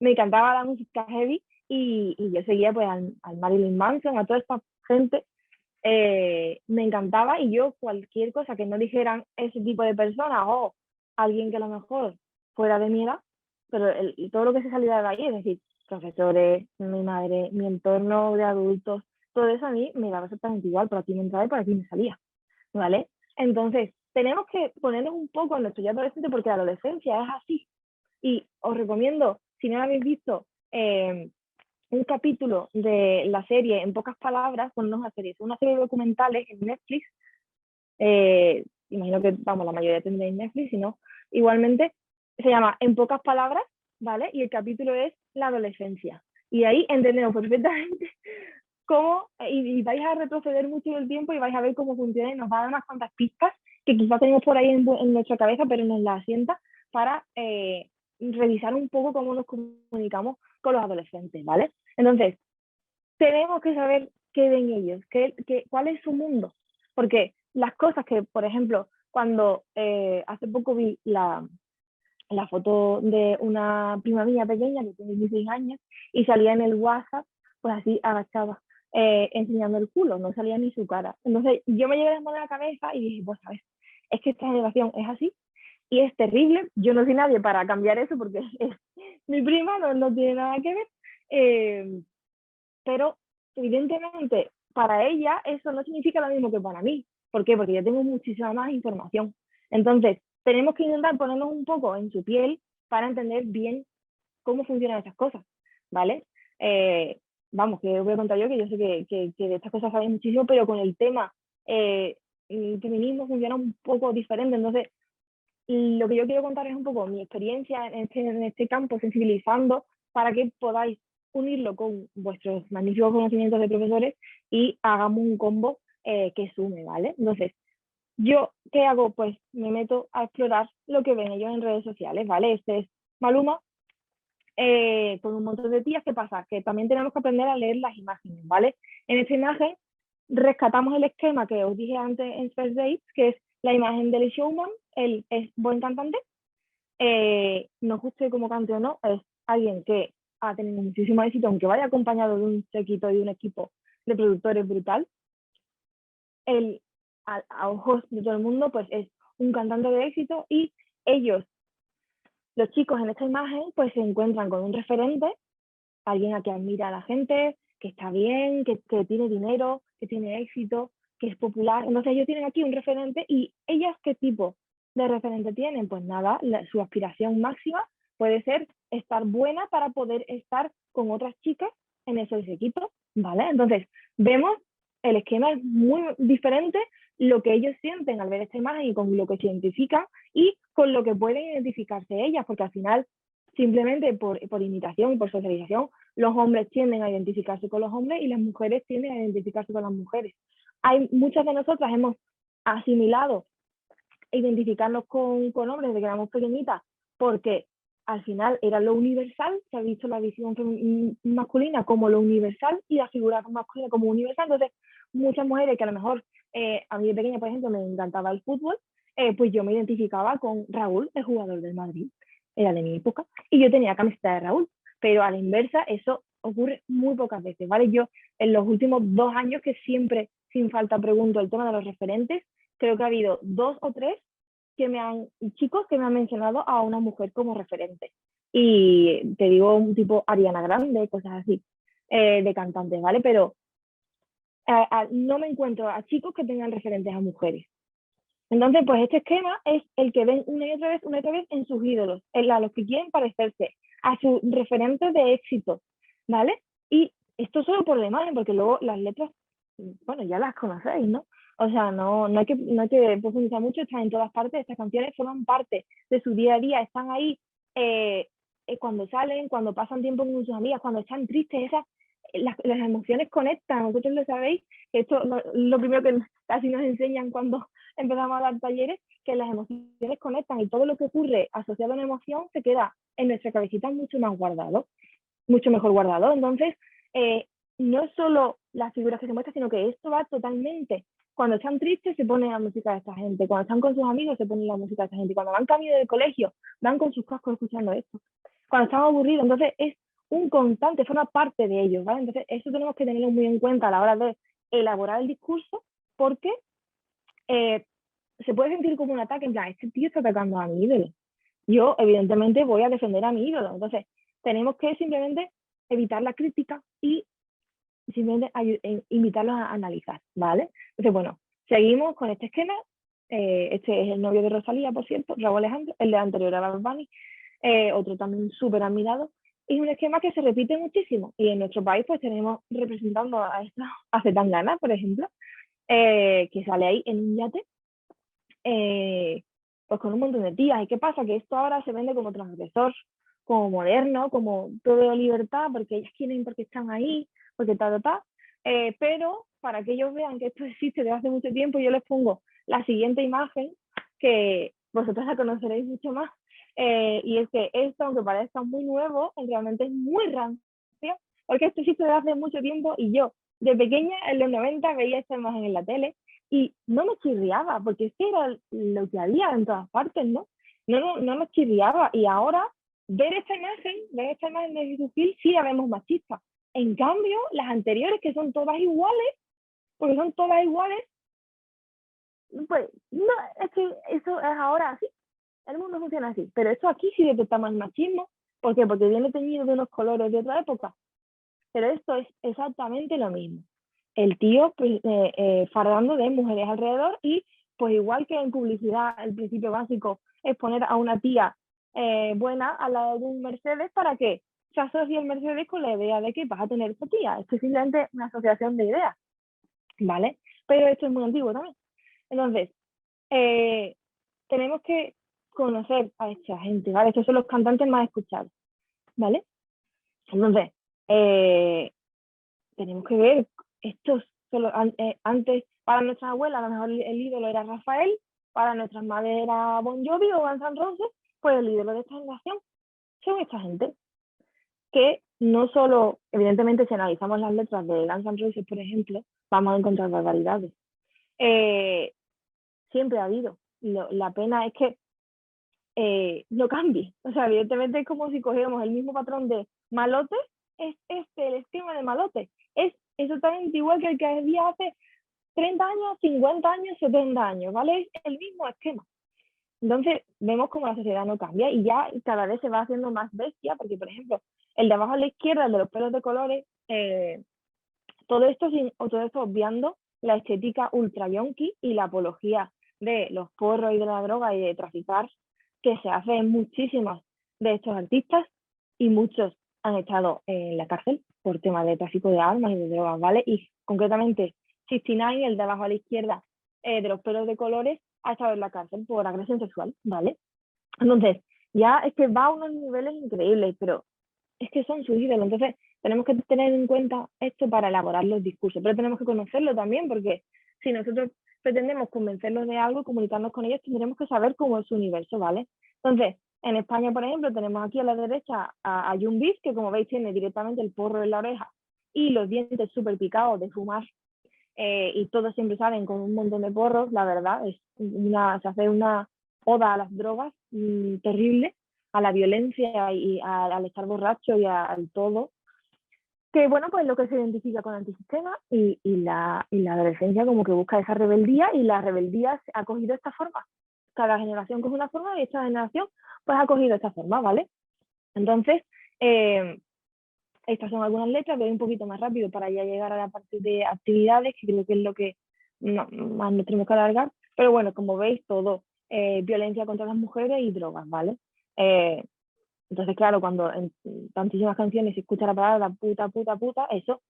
Me encantaba la música heavy y yo seguía pues al Marilyn Manson, a toda esta gente. Me encantaba y yo cualquier cosa que no dijeran ese tipo de personas o alguien que a lo mejor fuera de mi edad, pero todo lo que se saliera de ahí, es decir, profesores, mi madre, mi entorno de adultos, todo eso a mí me daba exactamente igual, por aquí me entraba y por aquí me salía, ¿vale? Entonces, tenemos que ponernos un poco en nuestro yo adolescente porque la adolescencia es así. Y os recomiendo, si no lo habéis visto, un capítulo de la serie En pocas palabras, bueno, no es una serie de documentales en Netflix, imagino que, vamos, la mayoría tendréis Netflix, si no, igualmente, se llama En pocas palabras, ¿vale? Y el capítulo es la adolescencia. Y ahí entendemos perfectamente cómo, y vais a retroceder mucho en el tiempo y vais a ver cómo funciona y nos va a dar unas cuantas pistas que quizás tenemos por ahí en nuestra cabeza, pero nos la asienta para revisar un poco cómo nos comunicamos con los adolescentes, ¿vale? Entonces, tenemos que saber qué ven ellos, cuál es su mundo, porque las cosas que, por ejemplo, cuando hace poco vi la foto de una prima mía pequeña que tiene 16 años y salía en el WhatsApp, pues así agachada, enseñando el culo, no salía ni su cara. Entonces yo me llevé las manos a la cabeza y dije, pues sabes, es que esta generación es así y es terrible. Yo no soy nadie para cambiar eso porque es mi prima, no tiene nada que ver, pero evidentemente para ella eso no significa lo mismo que para mí. ¿Por qué? Porque yo tengo muchísima más información. Entonces, tenemos que intentar ponernos un poco en su piel para entender bien cómo funcionan esas cosas, ¿vale? Vamos, que os voy a contar yo, que yo sé que de estas cosas sabéis muchísimo, pero con el tema el feminismo funciona un poco diferente. Entonces, lo que yo quiero contar es un poco mi experiencia en este campo, sensibilizando para que podáis unirlo con vuestros magníficos conocimientos de profesores y hagamos un combo que sume, ¿vale? Entonces, ¿yo qué hago? Pues me meto a explorar lo que ven ellos en redes sociales, ¿vale? Este es Maluma, con un montón de tías. ¿Qué pasa? Que también tenemos que aprender a leer las imágenes, ¿vale? En esta imagen rescatamos el esquema que os dije antes en First Dates, que es la imagen del showman, él es buen cantante, nos guste como cante o no, es alguien que ha tenido muchísimo éxito, aunque vaya acompañado de un séquito y un equipo de productores brutal. Él, a ojos de todo el mundo, pues es un cantante de éxito y ellos, los chicos en esta imagen, pues se encuentran con un referente, alguien a quien admira a la gente, que está bien, que tiene dinero, que tiene éxito, que es popular. Entonces ellos tienen aquí un referente y ellas, ¿qué tipo de referente tienen? Pues nada, su aspiración máxima puede ser estar buena para poder estar con otras chicas en esos equipos, ¿vale? Entonces vemos, el esquema es muy diferente, lo que ellos sienten al ver esta imagen y con lo que se identifican y con lo que pueden identificarse ellas, porque al final, simplemente por imitación y por socialización, los hombres tienden a identificarse con los hombres y las mujeres tienden a identificarse con las mujeres. Muchas de nosotras hemos asimilado identificarnos con hombres desde que éramos pequeñitas porque al final era lo universal, se ha visto la visión masculina como lo universal y la figura masculina como universal. Entonces, muchas mujeres que a lo mejor, a mí de pequeña, por ejemplo, me encantaba el fútbol, pues yo me identificaba con Raúl, el jugador del Madrid, era de mi época, y yo tenía camiseta de Raúl, pero a la inversa eso ocurre muy pocas veces, ¿vale? Yo en los últimos 2 años, que siempre sin falta pregunto el tema de los referentes, creo que ha habido 2 o 3 chicos que me han mencionado a una mujer como referente. Y te digo un tipo Ariana Grande, cosas así, de cantantes, ¿vale? Pero no me encuentro a chicos que tengan referentes a mujeres. Entonces, pues este esquema es el que ven una y otra vez en sus ídolos, a los que quieren parecerse, a sus referentes de éxito, ¿vale? Y esto solo por la imagen, porque luego las letras, bueno, ya las conocéis, ¿no? O sea, no hay que profundizar mucho, están en todas partes, estas canciones forman parte de su día a día, están ahí cuando salen, cuando pasan tiempo con sus amigas, cuando están tristes, las emociones conectan, vosotros lo sabéis, esto lo primero que casi nos enseñan cuando empezamos a dar talleres, que las emociones conectan y todo lo que ocurre asociado a una emoción se queda en nuestra cabecita mucho más guardado, mucho mejor guardado. Entonces, no es solo las figuras que se muestran, sino que esto va totalmente. Cuando están tristes se pone la música de esta gente, cuando están con sus amigos se pone la música de esta gente, cuando van camino del colegio van con sus cascos escuchando esto, cuando están aburridos, entonces es un constante, forma parte de ellos, ¿vale? Entonces eso tenemos que tenerlo muy en cuenta a la hora de elaborar el discurso, porque se puede sentir como un ataque, en plan, este tío está atacando a mi ídolo. Yo, evidentemente, voy a defender a mi ídolo. Entonces, tenemos que simplemente evitar la crítica y simplemente invitarlos a analizar, ¿vale? Entonces, bueno, seguimos con este esquema. Este es el novio de Rosalía, por cierto, Raúl Alejandro, el de anterior a Bad Bunny, otro también súper admirado. Es un esquema que se repite muchísimo y en nuestro país pues tenemos representando a esta a Zetangana, por ejemplo, que sale ahí en un yate, pues con un montón de tías. ¿Y qué pasa? Que esto ahora se vende como transgresor, como moderno, como todo libertad, porque ellas quieren, porque están ahí, porque pero para que ellos vean que esto existe desde hace mucho tiempo, yo les pongo la siguiente imagen, que vosotros la conoceréis mucho más, y es que esto, aunque parezca muy nuevo, realmente es muy rancio, porque esto existe desde hace mucho tiempo y yo, de pequeña, en los 90, veía esta imagen en la tele y no me chirriaba, porque es que era lo que había en todas partes, ¿no? No me chirriaba. Y ahora, ver esta imagen de Jesús Gil, sí la vemos machista. En cambio, las anteriores, que son todas iguales, porque son todas iguales, pues no, es que eso es ahora así. El mundo funciona así. Pero esto aquí sí detectamos el machismo. ¿Por qué? Porque viene teñido de unos colores de otra época. Pero esto es exactamente lo mismo. El tío pues, fardando de mujeres alrededor y pues igual que en publicidad el principio básico es poner a una tía buena al lado de un Mercedes para que se asocie el Mercedes con la idea de que vas a tener esta tía. Esto es simplemente una asociación de ideas, ¿vale? Pero esto es muy antiguo también. Entonces, tenemos que conocer a esta gente, ¿vale? Estos son los cantantes más escuchados, ¿vale? Entonces, tenemos que ver, estos solo, antes para nuestras abuelas a lo mejor el ídolo era Rafael, para nuestras madres era Bon Jovi o Guns N' Roses, pues el ídolo de esta generación son esta gente, que no solo, evidentemente si analizamos las letras de Guns N' Roses, por ejemplo, vamos a encontrar barbaridades. Siempre ha habido. La pena es que no cambie. O sea, evidentemente es como si cogiéramos el mismo patrón de malote, es el esquema de malote. Es exactamente igual que el que había hace 30 años, 50 años, 70 años, ¿vale? Es el mismo esquema. Entonces, vemos como la sociedad no cambia y ya cada vez se va haciendo más bestia, porque, por ejemplo, el de abajo a la izquierda, el de los pelos de colores, todo esto obviando la estética ultra yonki y la apología de los porros y de la droga y de traficar que se hace en muchísimos de estos artistas y muchos han estado en la cárcel por temas de tráfico de armas y de drogas, ¿vale? Y concretamente 69, el de abajo a la izquierda, de los pelos de colores, ha estado en la cárcel por agresión sexual, ¿vale? Entonces, ya es que va a unos niveles increíbles, pero es que son sus ídolos, entonces tenemos que tener en cuenta esto para elaborar los discursos, pero tenemos que conocerlo también, porque si nosotros pretendemos convencerlos de algo, comunicarnos con ellos, tendremos que saber cómo es su universo, ¿vale? Entonces, en España, por ejemplo, tenemos aquí a la derecha a Jun Bis, que como veis tiene directamente el porro en la oreja y los dientes súper picados de fumar, y todos siempre salen con un montón de porros, la verdad, se hace una oda a las drogas terrible, a la violencia y al estar borracho y al todo, que bueno, pues lo que se identifica con antisistema y la adolescencia como que busca esa rebeldía y la rebeldía ha cogido esta forma. Cada generación coge una forma y esta generación pues ha cogido esta forma, ¿vale? Entonces, estas son algunas letras, voy un poquito más rápido para ya llegar a la parte de actividades, que creo que es lo que más nos tenemos que alargar, pero bueno, como veis, todo violencia contra las mujeres y drogas, ¿vale? Entonces, claro, cuando en tantísimas canciones se escucha la palabra puta, puta, puta, eso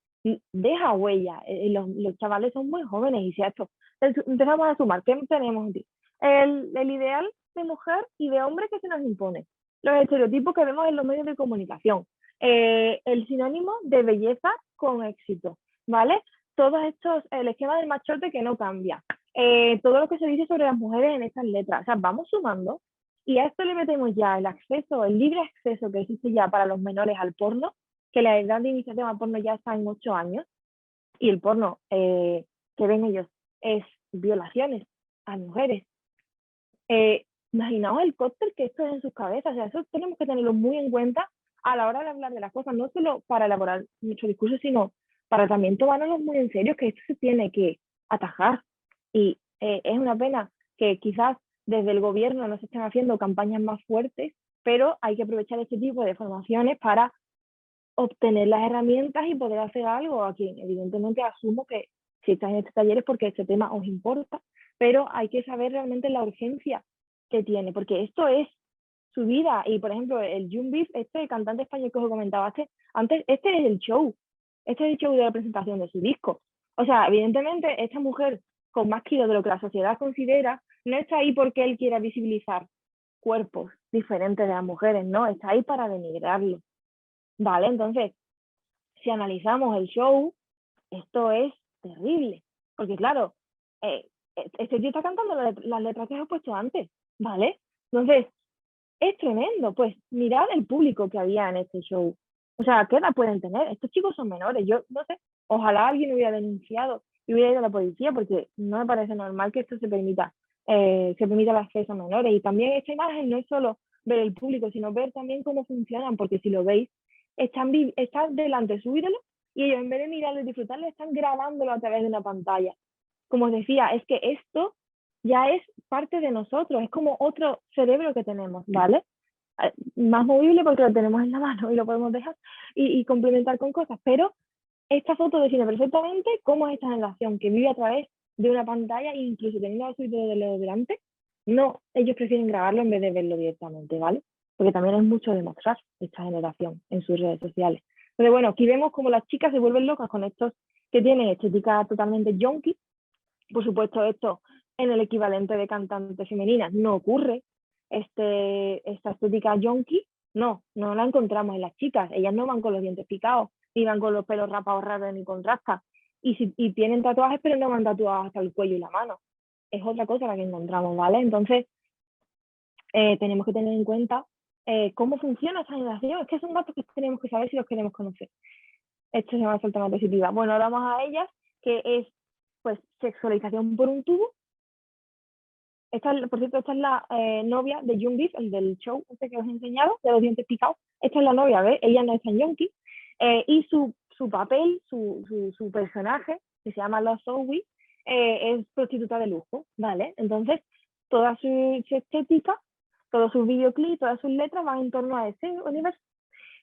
deja huella. Los chavales son muy jóvenes y si a esto empezamos a sumar, ¿qué tenemos aquí? El ideal de mujer y de hombre que se nos impone, los estereotipos que vemos en los medios de comunicación, el sinónimo de belleza con éxito, ¿vale? Todos estos, el esquema del machote que no cambia, todo lo que se dice sobre las mujeres en estas letras, o sea, vamos sumando y a esto le metemos ya el acceso, el libre acceso que existe ya para los menores al porno, que la edad de iniciación al porno ya está en 8 años, y el porno que ven ellos es violaciones a mujeres. Imaginaos el cóctel que esto es en sus cabezas, o sea, eso tenemos que tenerlo muy en cuenta a la hora de hablar de las cosas, no solo para elaborar nuestro discurso, sino para también tomárnoslo muy en serio, que esto se tiene que atajar. Y es una pena que quizás desde el gobierno no se estén haciendo campañas más fuertes, pero hay que aprovechar este tipo de formaciones para obtener las herramientas y poder hacer algo. A quien evidentemente asumo que si estás en este taller es porque este tema os importa, pero hay que saber realmente la urgencia que tiene, porque esto es su vida. Y por ejemplo, el Jung Beef, este cantante español que os comentaba antes, este es el show de la presentación de su disco. O sea, evidentemente esta mujer con más kilos de lo que la sociedad considera, no está ahí porque él quiera visibilizar cuerpos diferentes de las mujeres, no, está ahí para denigrarlo. Vale, entonces, si analizamos el show, esto es terrible, porque claro, este tío está cantando las letras que os he puesto antes, ¿vale? Entonces, es tremendo, pues mirad el público que había en este show. O sea, ¿qué edad pueden tener? Estos chicos son menores, yo no sé, ojalá alguien hubiera denunciado y hubiera ido a la policía, porque no me parece normal que esto se permita el acceso a menores. Y también esta imagen no es solo ver el público, sino ver también cómo funcionan, porque si lo veis, están delante su ídolo y ellos en vez de mirarlo y disfrutarlo, están grabándolo a través de una pantalla. Como os decía, es que esto ya es parte de nosotros, es como otro cerebro que tenemos, ¿vale? Más movible porque lo tenemos en la mano y lo podemos dejar y complementar con cosas, pero esta foto define perfectamente cómo es esta generación que vive a través de una pantalla, incluso teniendo a su ídolo de delante, no, ellos prefieren grabarlo en vez de verlo directamente, ¿vale? Porque también es mucho demostrar esta generación en sus redes sociales. Pero bueno, aquí vemos como las chicas se vuelven locas con estos que tienen estética totalmente junkie. Por supuesto, esto en el equivalente de cantantes femeninas no ocurre. Esta estética junkie, no la encontramos en las chicas. Ellas no van con los dientes picados, ni van con los pelos rapados raros, ni con rastas. Y tienen tatuajes, pero no van tatuados hasta el cuello y la mano. Es otra cosa la que encontramos, ¿vale? Entonces, tenemos que tener en cuenta cómo funciona esta generación. Es que son datos que tenemos que saber si los queremos conocer. Esto se llama salta positiva. Bueno, ahora vamos a ellas, que es pues sexualización por un tubo. Por cierto, esta es la novia de Jung Beef, el del show este que os he enseñado, de los dientes picados. Esta es la novia, ¿ves? Ella no es tan junkie. Y su papel, su personaje, que se llama Lost Zoe, es prostituta de lujo, ¿vale? Entonces, toda su estética, todos sus videoclips, todas sus letras van en torno a ese universo.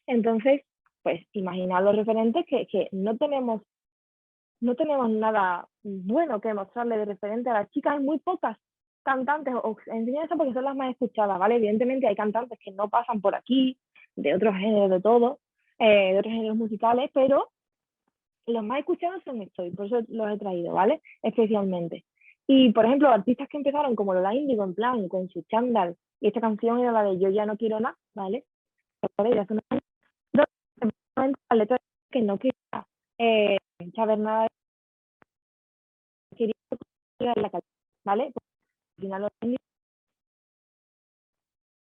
Entonces, pues imaginad los referentes que no tenemos nada bueno que mostrarle de referente a las chicas. Hay muy pocas cantantes, os enseño eso porque son las más escuchadas, ¿vale? Evidentemente hay cantantes que no pasan por aquí, de otros géneros, de todo, de otros géneros musicales, pero los más escuchados son estos, y por eso los he traído, ¿vale? Especialmente. Y, por ejemplo, artistas que empezaron como Lola Índigo, en plan, con su chándal, y esta canción era la de Yo ya no quiero nada, ¿vale? La letra que no quería saber nada, quería ir a la calle, ¿vale? Pues, al final los índigos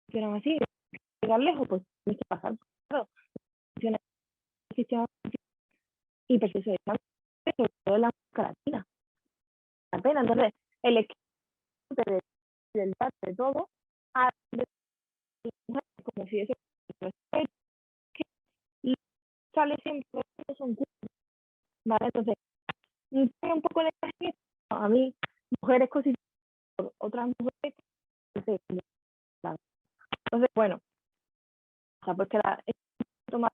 funcionan así, llegar lejos, pues tienes que pasar. Claro, funciona el sistema y proceso de cambio, sobre todo en la música latina. La pena, entonces, el equipo del de todo, a como si eso y sale siempre son cursos, ¿vale? Entonces, tiene un poco de imagen a mí, mujeres cositas, otras mujeres, entonces, bueno, o sea, pues que la tomar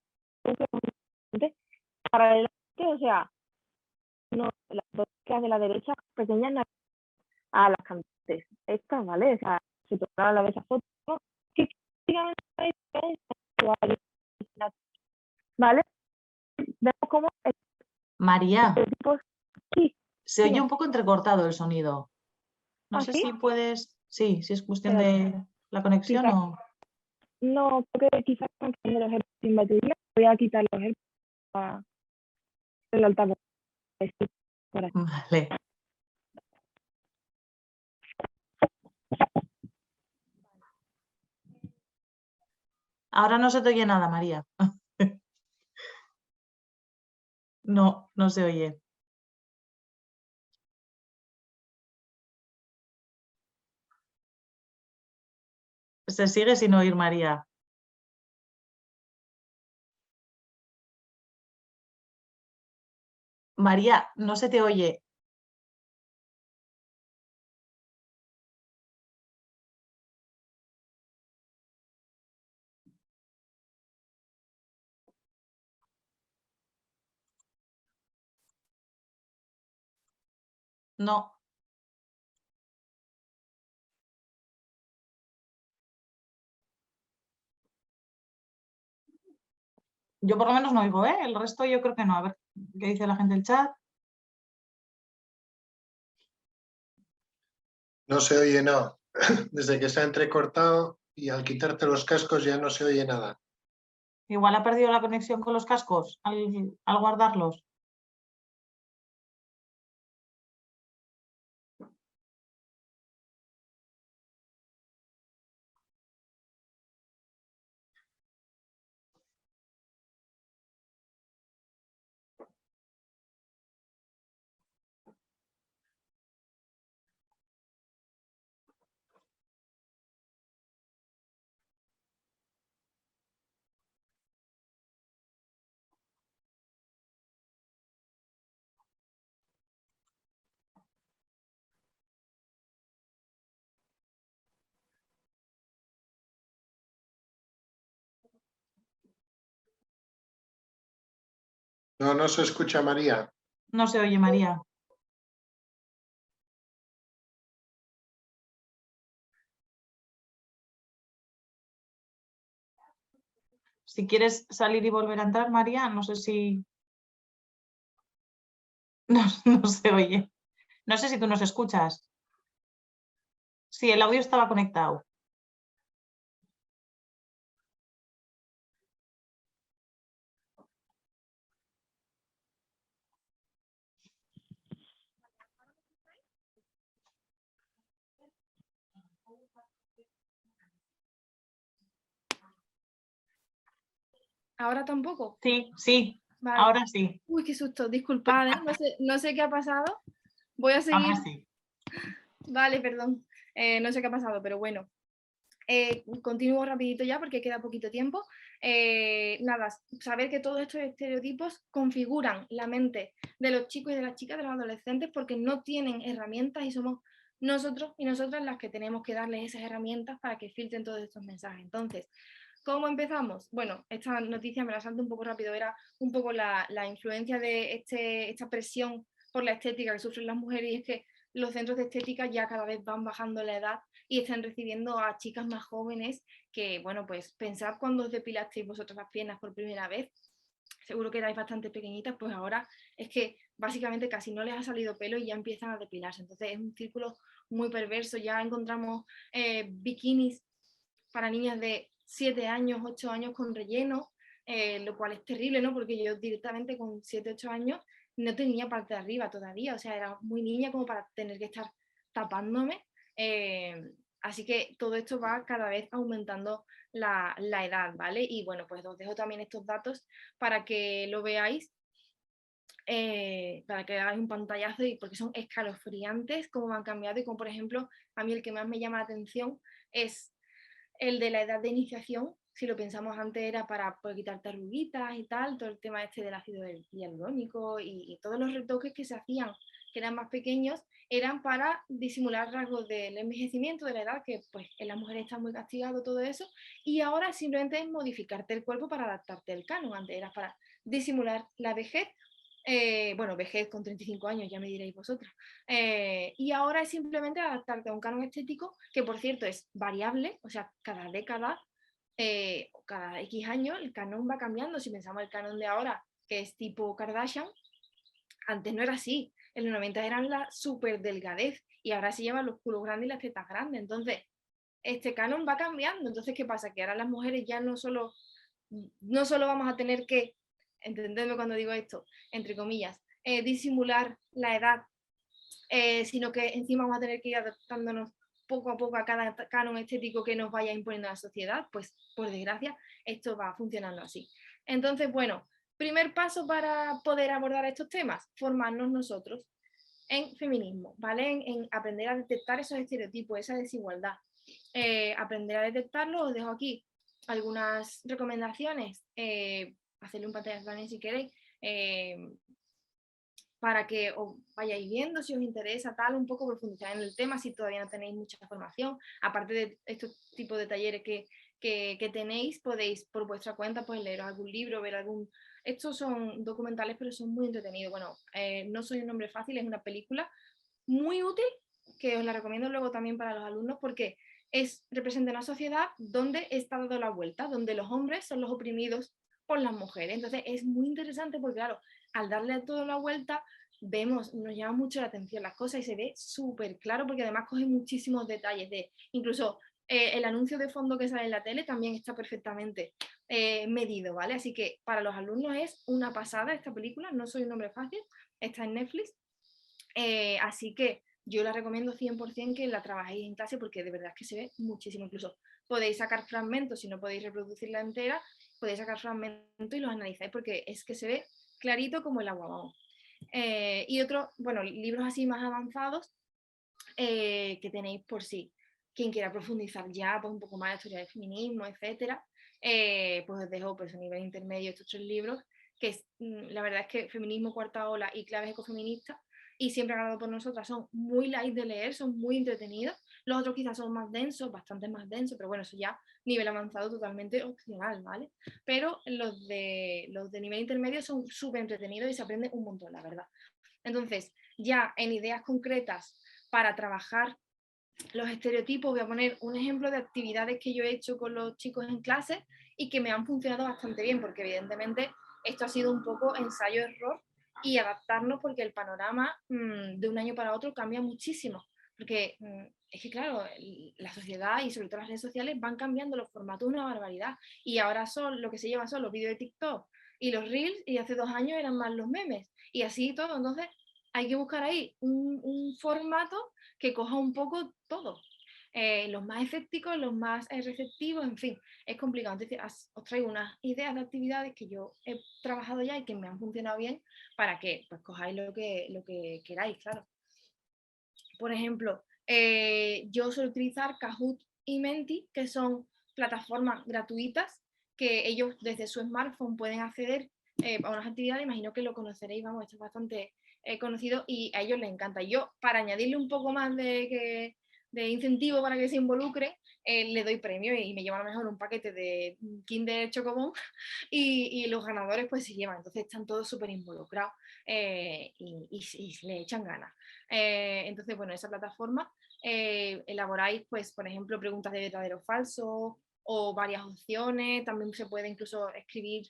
paralelamente, o sea, no, las dos de la derecha pequeñas a las cantantes estas, ¿vale? O sea, se tomaron la de esa foto, que ¿vale? Vemos cómo María, estereotipos... Sí, se oye dime. un poco entrecortado el sonido. No ¿Ah, sé sí? si puedes... Sí, si es cuestión Espérate, de la conexión quizás, o... no, creo que quizás están poniendo los AirPods sin batería. Voy a quitar los AirPods del altavoz. Por aquí. Vale. Ahora no se te oye nada, María. No, no se oye. Se sigue sin oír, María. María, no se te oye. No. Yo por lo menos no oigo, ¿eh? El resto yo creo que no. A ver qué dice la gente del chat. No se oye, no. Desde que se ha entrecortado y al quitarte los cascos ya no se oye nada. Igual ha perdido la conexión con los cascos al guardarlos. No, no se escucha, María. No se oye, María. Si quieres salir y volver a entrar, María, no sé si... No, no se oye. No sé si tú nos escuchas. Sí, el audio estaba conectado. ¿Ahora tampoco? Sí, sí, Vale. ahora sí, Uy, qué susto, disculpad, ¿eh? No sé qué ha pasado. Voy a seguir. ahora sí. Vale, perdón. No sé qué ha pasado, pero bueno. Continúo rapidito ya porque queda poquito tiempo. Nada, saber que todos estos estereotipos configuran la mente de los chicos y de las chicas, de los adolescentes, porque no tienen herramientas y somos nosotros y nosotras las que tenemos que darles esas herramientas para que filtren todos estos mensajes. Entonces, ¿cómo empezamos? Bueno, esta noticia me la salto un poco rápido, era un poco la influencia de esta presión por la estética que sufren las mujeres, y es que los centros de estética ya cada vez van bajando la edad y están recibiendo a chicas más jóvenes que, bueno, pues pensad cuando os depilasteis vosotras las piernas por primera vez, seguro que erais bastante pequeñitas, pues ahora es que básicamente casi no les ha salido pelo y ya empiezan a depilarse. Entonces es un círculo muy perverso. Ya encontramos bikinis para niñas de 7 años, 8 años con relleno, lo cual es terrible, ¿no? Porque yo directamente con 7, 8 años no tenía parte de arriba todavía, o sea, era muy niña como para tener que estar tapándome. Así que todo esto va cada vez aumentando la edad, ¿vale? Y bueno, pues os dejo también estos datos para que lo veáis, para que hagáis un pantallazo, y porque son escalofriantes cómo han cambiado, y como por ejemplo, a mí el que más me llama la atención es el de la edad de iniciación. Si lo pensamos, antes era para quitarte arruguitas y tal, todo el tema este del ácido hialurónico y todos los retoques que se hacían, que eran más pequeños, eran para disimular rasgos del envejecimiento, de la edad, que pues en las mujeres está muy castigado todo eso, y ahora simplemente es modificarte el cuerpo para adaptarte al canon. Antes era para disimular la vejez, bueno, vejez con 35 años, ya me diréis vosotros. Y ahora es simplemente adaptarte a un canon estético que, por cierto, es variable, o sea, cada década cada X años el canon va cambiando. Si pensamos el canon de ahora, que es tipo Kardashian, antes no era así. En los 90 eran la súper delgadez y ahora se llevan los culos grandes y las tetas grandes. Entonces, este canon va cambiando. Entonces, ¿qué pasa? Que ahora las mujeres ya no solo vamos a tener que, entendedme cuando digo esto, entre comillas, disimular la edad, sino que encima vamos a tener que ir adaptándonos poco a poco a cada canon estético que nos vaya imponiendo la sociedad. Pues por desgracia esto va funcionando así. Entonces, bueno, primer paso para poder abordar estos temas, formarnos nosotros en feminismo, ¿vale? En aprender a detectar esos estereotipos, esa desigualdad. Aprender a detectarlo, os dejo aquí algunas recomendaciones, hacerle un pantalla también si queréis, para que os vayáis viendo si os interesa tal, un poco profundizar en el tema si todavía no tenéis mucha formación. Aparte de estos tipos de talleres que tenéis, podéis por vuestra cuenta pues leer algún libro, ver algún... Estos son documentales pero son muy entretenidos. Bueno, No soy un hombre fácil, es una película muy útil que os la recomiendo luego también para los alumnos porque representa una sociedad donde está dado la vuelta, donde los hombres son los oprimidos por las mujeres. Entonces es muy interesante porque claro, al darle a todo la vuelta, nos llama mucho la atención las cosas y se ve súper claro porque además coge muchísimos detalles incluso el anuncio de fondo que sale en la tele también está perfectamente medido, ¿vale? Así que para los alumnos es una pasada esta película, No soy un hombre fácil, está en Netflix, así que yo la recomiendo 100% que la trabajéis en clase porque de verdad es que se ve muchísimo, incluso podéis sacar fragmentos, si no podéis reproducirla entera, podéis sacar fragmentos y los analizáis porque es que se ve clarito como el agua, vamos. Y otros, bueno, libros así más avanzados que tenéis por si quien quiera profundizar ya pues un poco más en la historia del feminismo, etcétera, pues os dejo pues a nivel intermedio estos 3 libros, que la verdad es que Feminismo, Cuarta Ola y Claves Ecofeministas, y Siempre ganado por nosotras, son muy light de leer, son muy entretenidos. Los otros quizás son más densos, bastante más densos, pero bueno, eso ya nivel avanzado totalmente opcional, ¿vale? Pero los de nivel intermedio son súper entretenidos y se aprende un montón, la verdad. Entonces, ya en ideas concretas para trabajar los estereotipos, voy a poner un ejemplo de actividades que yo he hecho con los chicos en clase y que me han funcionado bastante bien, porque evidentemente esto ha sido un poco ensayo-error y adaptarnos porque el panorama de un año para otro cambia muchísimo. Porque es que, claro, la sociedad y sobre todo las redes sociales van cambiando los formatos una barbaridad. Y ahora lo que se llevan son los vídeos de TikTok y los Reels, y hace 2 años eran más los memes. Y así todo. Entonces, hay que buscar ahí un formato que coja un poco todo. Los más escépticos, los más receptivos, en fin, es complicado. Entonces, os traigo unas ideas de actividades que yo he trabajado ya y que me han funcionado bien para que pues, cojáis lo que queráis, claro. Por ejemplo, yo suelo utilizar Kahoot y Menti, que son plataformas gratuitas que ellos desde su smartphone pueden acceder a unas actividades. Imagino que lo conoceréis, vamos, esto es bastante conocido y a ellos les encanta. Yo, para añadirle un poco más de incentivo para que se involucre, le doy premio y me llevan a lo mejor un paquete de Kinder Chocobón y los ganadores pues se llevan. Entonces están todos súper involucrados y le echan ganas. Entonces, bueno, esa plataforma elaboráis, pues, por ejemplo, preguntas de verdadero o falso o varias opciones. También se puede incluso escribir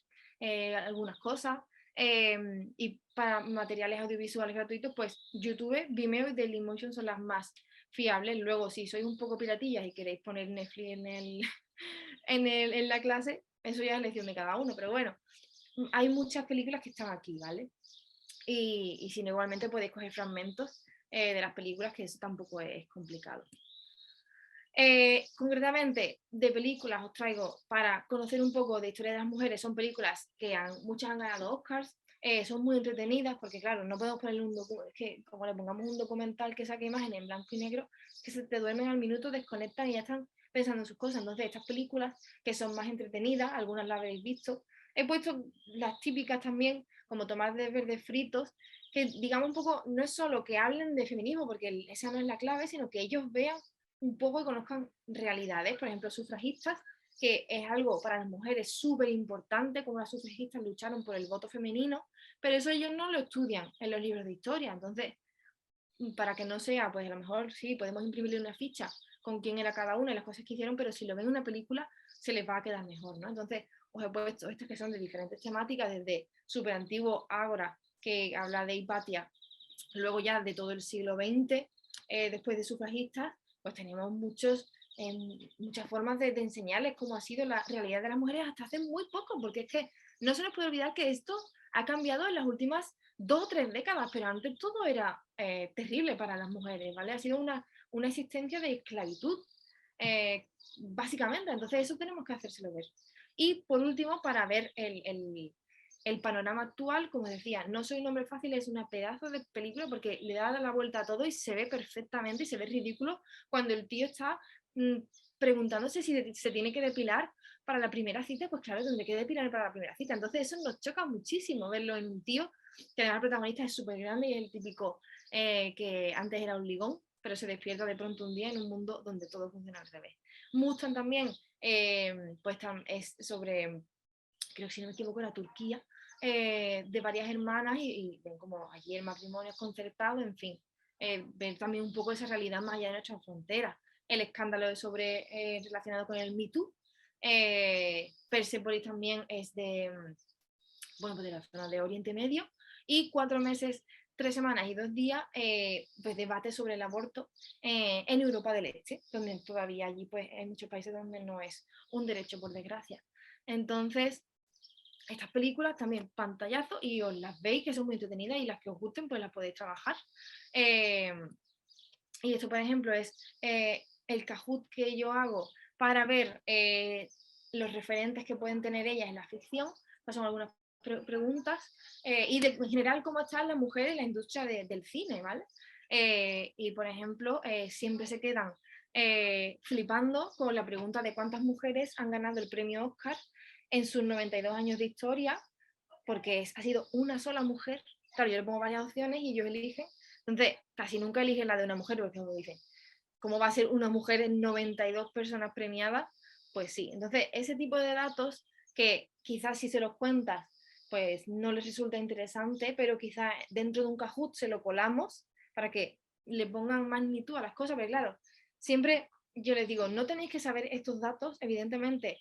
algunas cosas. Y para materiales audiovisuales gratuitos, pues YouTube, Vimeo y Dailymotion son las más fiables. Luego, si sois un poco piratillas y queréis poner Netflix en la clase, eso ya es elección de cada uno. Pero bueno, hay muchas películas que están aquí, ¿vale? Y si no, igualmente podéis coger fragmentos de las películas, que eso tampoco es complicado. Concretamente, de películas os traigo para conocer un poco de historia de las mujeres. Son películas que muchas han ganado Oscars, son muy entretenidas porque, claro, no podemos ponerle es que como le pongamos un documental que saque imágenes en blanco y negro, que se te duermen al minuto, desconectan y ya están pensando en sus cosas. Entonces, estas películas que son más entretenidas, algunas las habréis visto. He puesto las típicas también, como Tomar de Verdes Fritos, que digamos un poco, no es solo que hablen de feminismo, porque esa no es la clave, sino que ellos vean un poco y conozcan realidades, por ejemplo, sufragistas, que es algo para las mujeres súper importante, como las sufragistas lucharon por el voto femenino, pero eso ellos no lo estudian en los libros de historia. Entonces, para que no sea, pues a lo mejor sí, podemos imprimirle una ficha con quién era cada una y las cosas que hicieron, pero si lo ven en una película, se les va a quedar mejor, ¿no? Entonces, os he puesto estos que son de diferentes temáticas, desde súper antiguo Ágora, que habla de Hipatia, luego ya de todo el siglo XX, después de sufragistas, pues tenemos muchas formas de enseñarles cómo ha sido la realidad de las mujeres hasta hace muy poco, porque es que no se nos puede olvidar que esto ha cambiado en las últimas 2 o 3 décadas, pero antes todo era terrible para las mujeres, ¿vale? Ha sido una existencia de esclavitud, básicamente, entonces eso tenemos que hacérselo ver. Y por último, para ver el panorama actual, como decía, No soy un hombre fácil es una pedazo de película porque le da la vuelta a todo y se ve perfectamente y se ve ridículo cuando el tío está preguntándose si se tiene que depilar para la primera cita, pues claro, tendré que depilar para la primera cita. Entonces eso nos choca muchísimo verlo en un tío que además el protagonista es súper grande y es el típico que antes era un ligón, pero se despierta de pronto un día en un mundo donde todo funciona al revés. Mustang también, pues es sobre, creo que si no me equivoco, era Turquía, de varias hermanas y ven como allí el matrimonio es concertado, en fin, ver también un poco esa realidad más allá de nuestras fronteras. El escándalo relacionado con el Me Too. Persepolis también es pues de la zona de Oriente Medio. Y 4 meses, 3 semanas y 2 días, pues debate sobre el aborto en Europa del Este, donde todavía allí pues hay muchos países donde no es un derecho, por desgracia. Entonces, estas películas también pantallazo y os las veis que son muy entretenidas y las que os gusten pues las podéis trabajar. Y esto, por ejemplo, es el Kahoot que yo hago para ver los referentes que pueden tener ellas en la ficción. Pues son algunas preguntas y en general cómo están las mujeres en la industria del cine, ¿vale? Y por ejemplo, siempre se quedan flipando con la pregunta de cuántas mujeres han ganado el premio Oscar en sus 92 años de historia, porque ha sido una sola mujer. Claro, yo le pongo varias opciones y ellos eligen. Entonces, casi nunca eligen la de una mujer, porque como dicen, ¿cómo va a ser una mujer en 92 personas premiadas? Pues sí. Entonces, ese tipo de datos que quizás si se los cuentas, pues no les resulta interesante, pero quizás dentro de un Kahoot se lo colamos para que le pongan magnitud a las cosas, pero claro, siempre yo les digo, no tenéis que saber estos datos, evidentemente,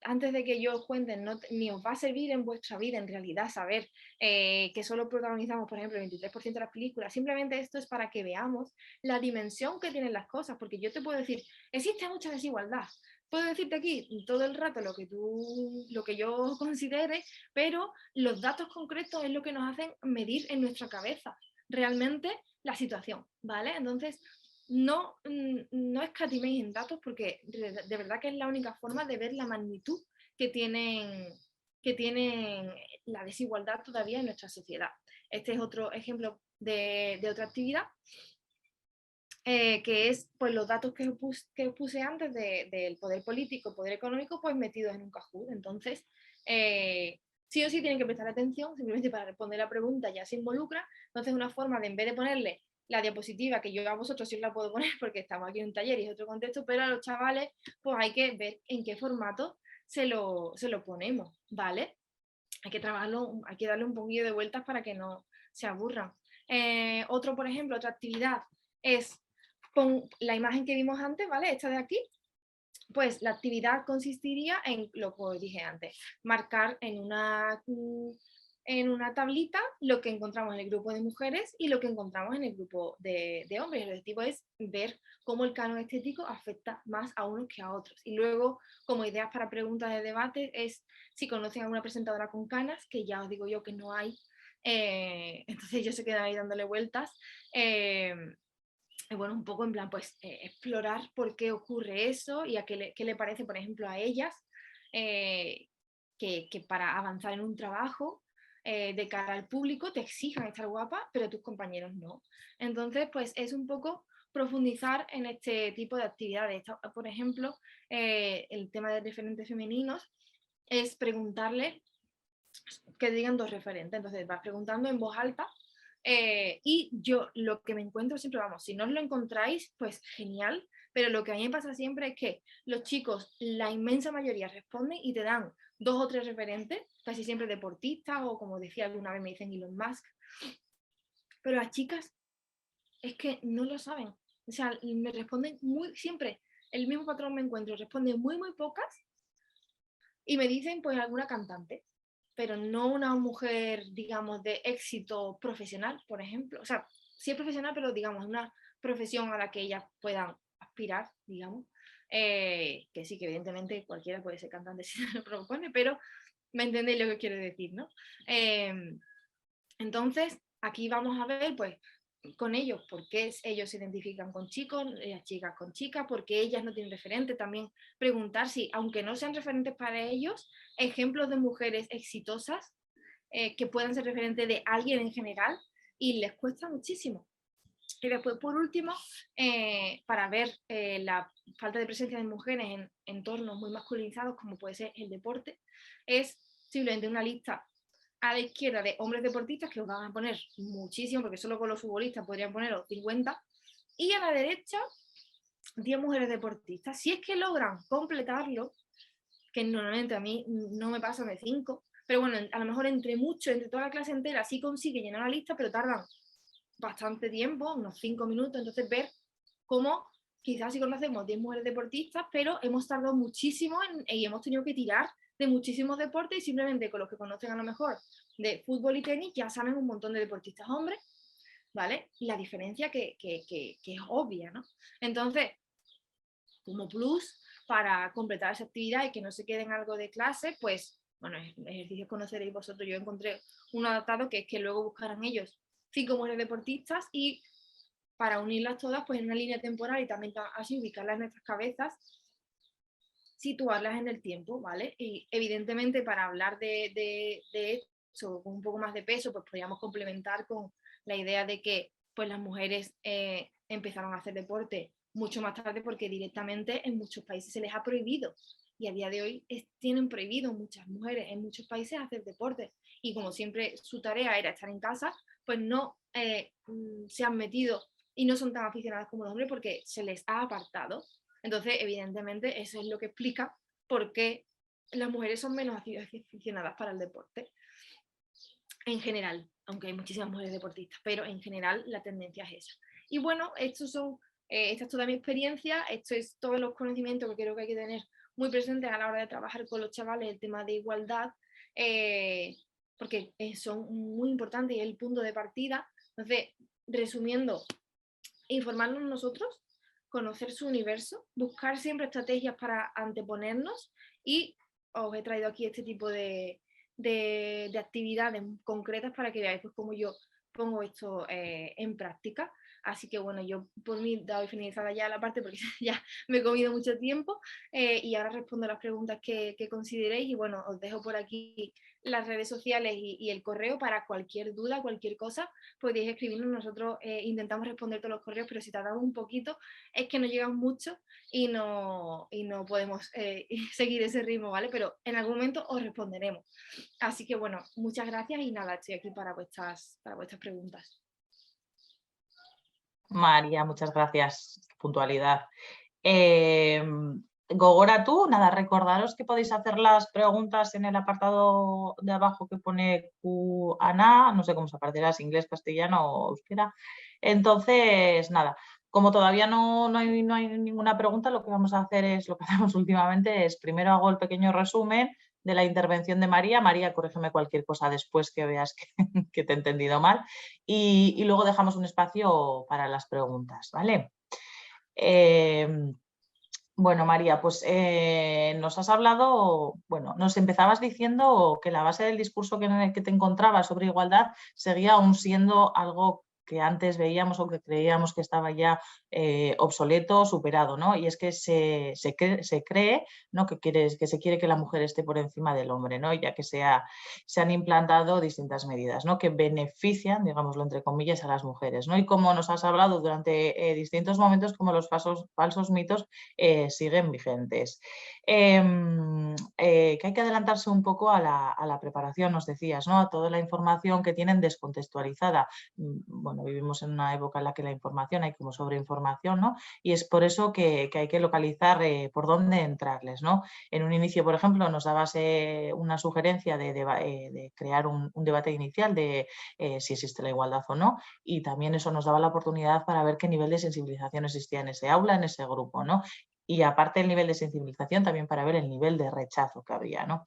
antes de que yo os cuente, ni os va a servir en vuestra vida en realidad saber que solo protagonizamos, por ejemplo, el 23% de las películas. Simplemente esto es para que veamos la dimensión que tienen las cosas, porque yo te puedo decir, existe mucha desigualdad. Puedo decirte aquí todo el rato lo que yo considere, pero los datos concretos es lo que nos hacen medir en nuestra cabeza realmente la situación, ¿vale? Entonces, no escatiméis en datos porque de verdad que es la única forma de ver la magnitud que tienen la desigualdad todavía en nuestra sociedad. Este es otro ejemplo de otra actividad, que es pues, los datos que os puse antes del poder político, poder económico, pues metidos en un Kahoot. Entonces, sí o sí tienen que prestar atención, simplemente para responder la pregunta ya se involucra. Entonces, una forma de, en vez de ponerle la diapositiva, que yo a vosotros sí os la puedo poner porque estamos aquí en un taller y es otro contexto, pero a los chavales pues hay que ver en qué formato se lo ponemos, ¿vale? Hay que trabajarlo, hay que darle un poquillo de vueltas para que no se aburran. Por ejemplo, otra actividad es con la imagen que vimos antes, ¿vale? Esta de aquí, pues la actividad consistiría en lo que os dije antes, marcar en una tablita lo que encontramos en el grupo de mujeres y lo que encontramos en el grupo de hombres. El objetivo es ver cómo el canon estético afecta más a unos que a otros. Y luego, como ideas para preguntas de debate, es si conocen a una presentadora con canas, que ya os digo yo que no hay, entonces yo se quedan ahí dándole vueltas. Bueno, un poco en plan, pues explorar por qué ocurre eso y a qué le parece, por ejemplo, a ellas, que para avanzar en un trabajo de cara al público te exijan estar guapa, pero tus compañeros no. Entonces, pues es un poco profundizar en este tipo de actividades. Por ejemplo, el tema de referentes femeninos es preguntarle que digan 2 referentes. Entonces vas preguntando en voz alta y yo lo que me encuentro siempre, vamos, si no os lo encontráis, pues genial, pero lo que a mí me pasa siempre es que los chicos, la inmensa mayoría responden y te dan 2 o 3 referentes, casi siempre deportistas o como decía alguna vez me dicen Elon Musk, pero las chicas es que no lo saben, o sea, me responden siempre, el mismo patrón me encuentro, responden muy pocas y me dicen pues alguna cantante, pero no una mujer, digamos, de éxito profesional, por ejemplo. O sea, sí es profesional, pero digamos, una profesión a la que ellas puedan aspirar, digamos. Que sí, que evidentemente cualquiera puede ser cantante si se lo propone, pero me entendéis lo que quiero decir, ¿no? Entonces, aquí vamos a ver, pues, con ellos, por qué ellos se identifican con chicos, las chicas con chicas, por qué ellas no tienen referente. También preguntar si, aunque no sean referentes para ellos, ejemplos de mujeres exitosas que puedan ser referentes de alguien en general y les cuesta muchísimo. Y después, por último, para ver la falta de presencia de mujeres en entornos muy masculinizados, como puede ser el deporte, es simplemente una lista a la izquierda de hombres deportistas, que os van a poner muchísimo, porque solo con los futbolistas podrían poneros 50, y a la derecha 10 mujeres deportistas. Si es que logran completarlo, que normalmente a mí no me pasan de 5, pero bueno, a lo mejor entre muchos, entre toda la clase entera, sí consigue llenar la lista, pero tardan bastante tiempo, unos 5 minutos. Entonces ver cómo quizás sí conocemos 10 mujeres deportistas, pero hemos tardado muchísimo y hemos tenido que tirar de muchísimos deportes, y simplemente con los que conocen a lo mejor de fútbol y tenis ya saben un montón de deportistas hombres, ¿vale? Y la diferencia que es obvia, ¿no? Entonces, como plus, para completar esa actividad y que no se quede en algo de clase, pues, bueno, ejercicios conoceréis vosotros. Yo encontré un adaptado que es que luego buscaran ellos 5 mujeres deportistas y para unirlas todas pues en una línea temporal y también así ubicarlas en nuestras cabezas, situarlas en el tiempo, ¿vale? Y evidentemente para hablar de esto con un poco más de peso, pues podríamos complementar con la idea de que pues las mujeres empezaron a hacer deporte mucho más tarde, porque directamente en muchos países se les ha prohibido, y a día de hoy tienen prohibido muchas mujeres en muchos países hacer deporte, y como siempre su tarea era estar en casa, pues no se han metido y no son tan aficionadas como los hombres porque se les ha apartado. Entonces, evidentemente, eso es lo que explica por qué las mujeres son menos aficionadas para el deporte. En general, aunque hay muchísimas mujeres deportistas, pero en general la tendencia es esa. Y bueno, esta es toda mi experiencia, esto es todos los conocimientos que creo que hay que tener muy presentes a la hora de trabajar con los chavales el tema de igualdad, porque son muy importantes y es el punto de partida. Entonces, resumiendo, informarnos nosotros, conocer su universo, buscar siempre estrategias para anteponernos, y os he traído aquí este tipo de actividades concretas para que veáis pues cómo yo pongo esto en práctica. Así que bueno, yo por mí doy finalizada ya la parte porque ya me he comido mucho tiempo, y ahora respondo a las preguntas que consideréis, y bueno, os dejo por aquí las redes sociales y el correo para cualquier duda, cualquier cosa, podéis escribirnos. Nosotros intentamos responder todos los correos, pero si tardamos un poquito es que no llegan mucho y no podemos seguir ese ritmo, ¿vale? Pero en algún momento os responderemos. Así que bueno, muchas gracias y nada, estoy aquí para vuestras preguntas. María, muchas gracias. Puntualidad. Gogora, tú, nada, recordaros que podéis hacer las preguntas en el apartado de abajo que pone Q&A, no sé cómo se aparecerá, si inglés, castellano o euskera. Entonces, nada, como todavía no hay ninguna pregunta, lo que vamos a hacer es lo que hacemos últimamente, es primero hago el pequeño resumen de la intervención de María. María, corrígeme cualquier cosa después que veas que te he entendido mal, y luego dejamos un espacio para las preguntas, ¿vale? Bueno, María, pues nos has hablado, bueno, nos empezabas diciendo que la base del discurso que te encontrabas sobre igualdad seguía aún siendo algo que antes veíamos o que creíamos que estaba ya obsoleto, superado, ¿no? Y es que se cree, ¿no?, que se quiere que la mujer esté por encima del hombre, ¿no? Ya que se han implantado distintas medidas, ¿no?, que benefician, digámoslo entre comillas, a las mujeres, ¿no? Y como nos has hablado durante distintos momentos, como los falsos mitos siguen vigentes. Que hay que adelantarse un poco a la preparación, nos decías, ¿no?, a toda la información que tienen descontextualizada. Bueno, vivimos en una época en la que la información hay como sobreinformación, ¿no? Y es por eso que hay que localizar por dónde entrarles, ¿no? En un inicio, por ejemplo, nos dabas una sugerencia de crear un debate inicial de si existe la igualdad o no, y también eso nos daba la oportunidad para ver qué nivel de sensibilización existía en ese aula, en ese grupo, ¿no? y aparte el nivel de sensibilización también para ver el nivel de rechazo que había, ¿no?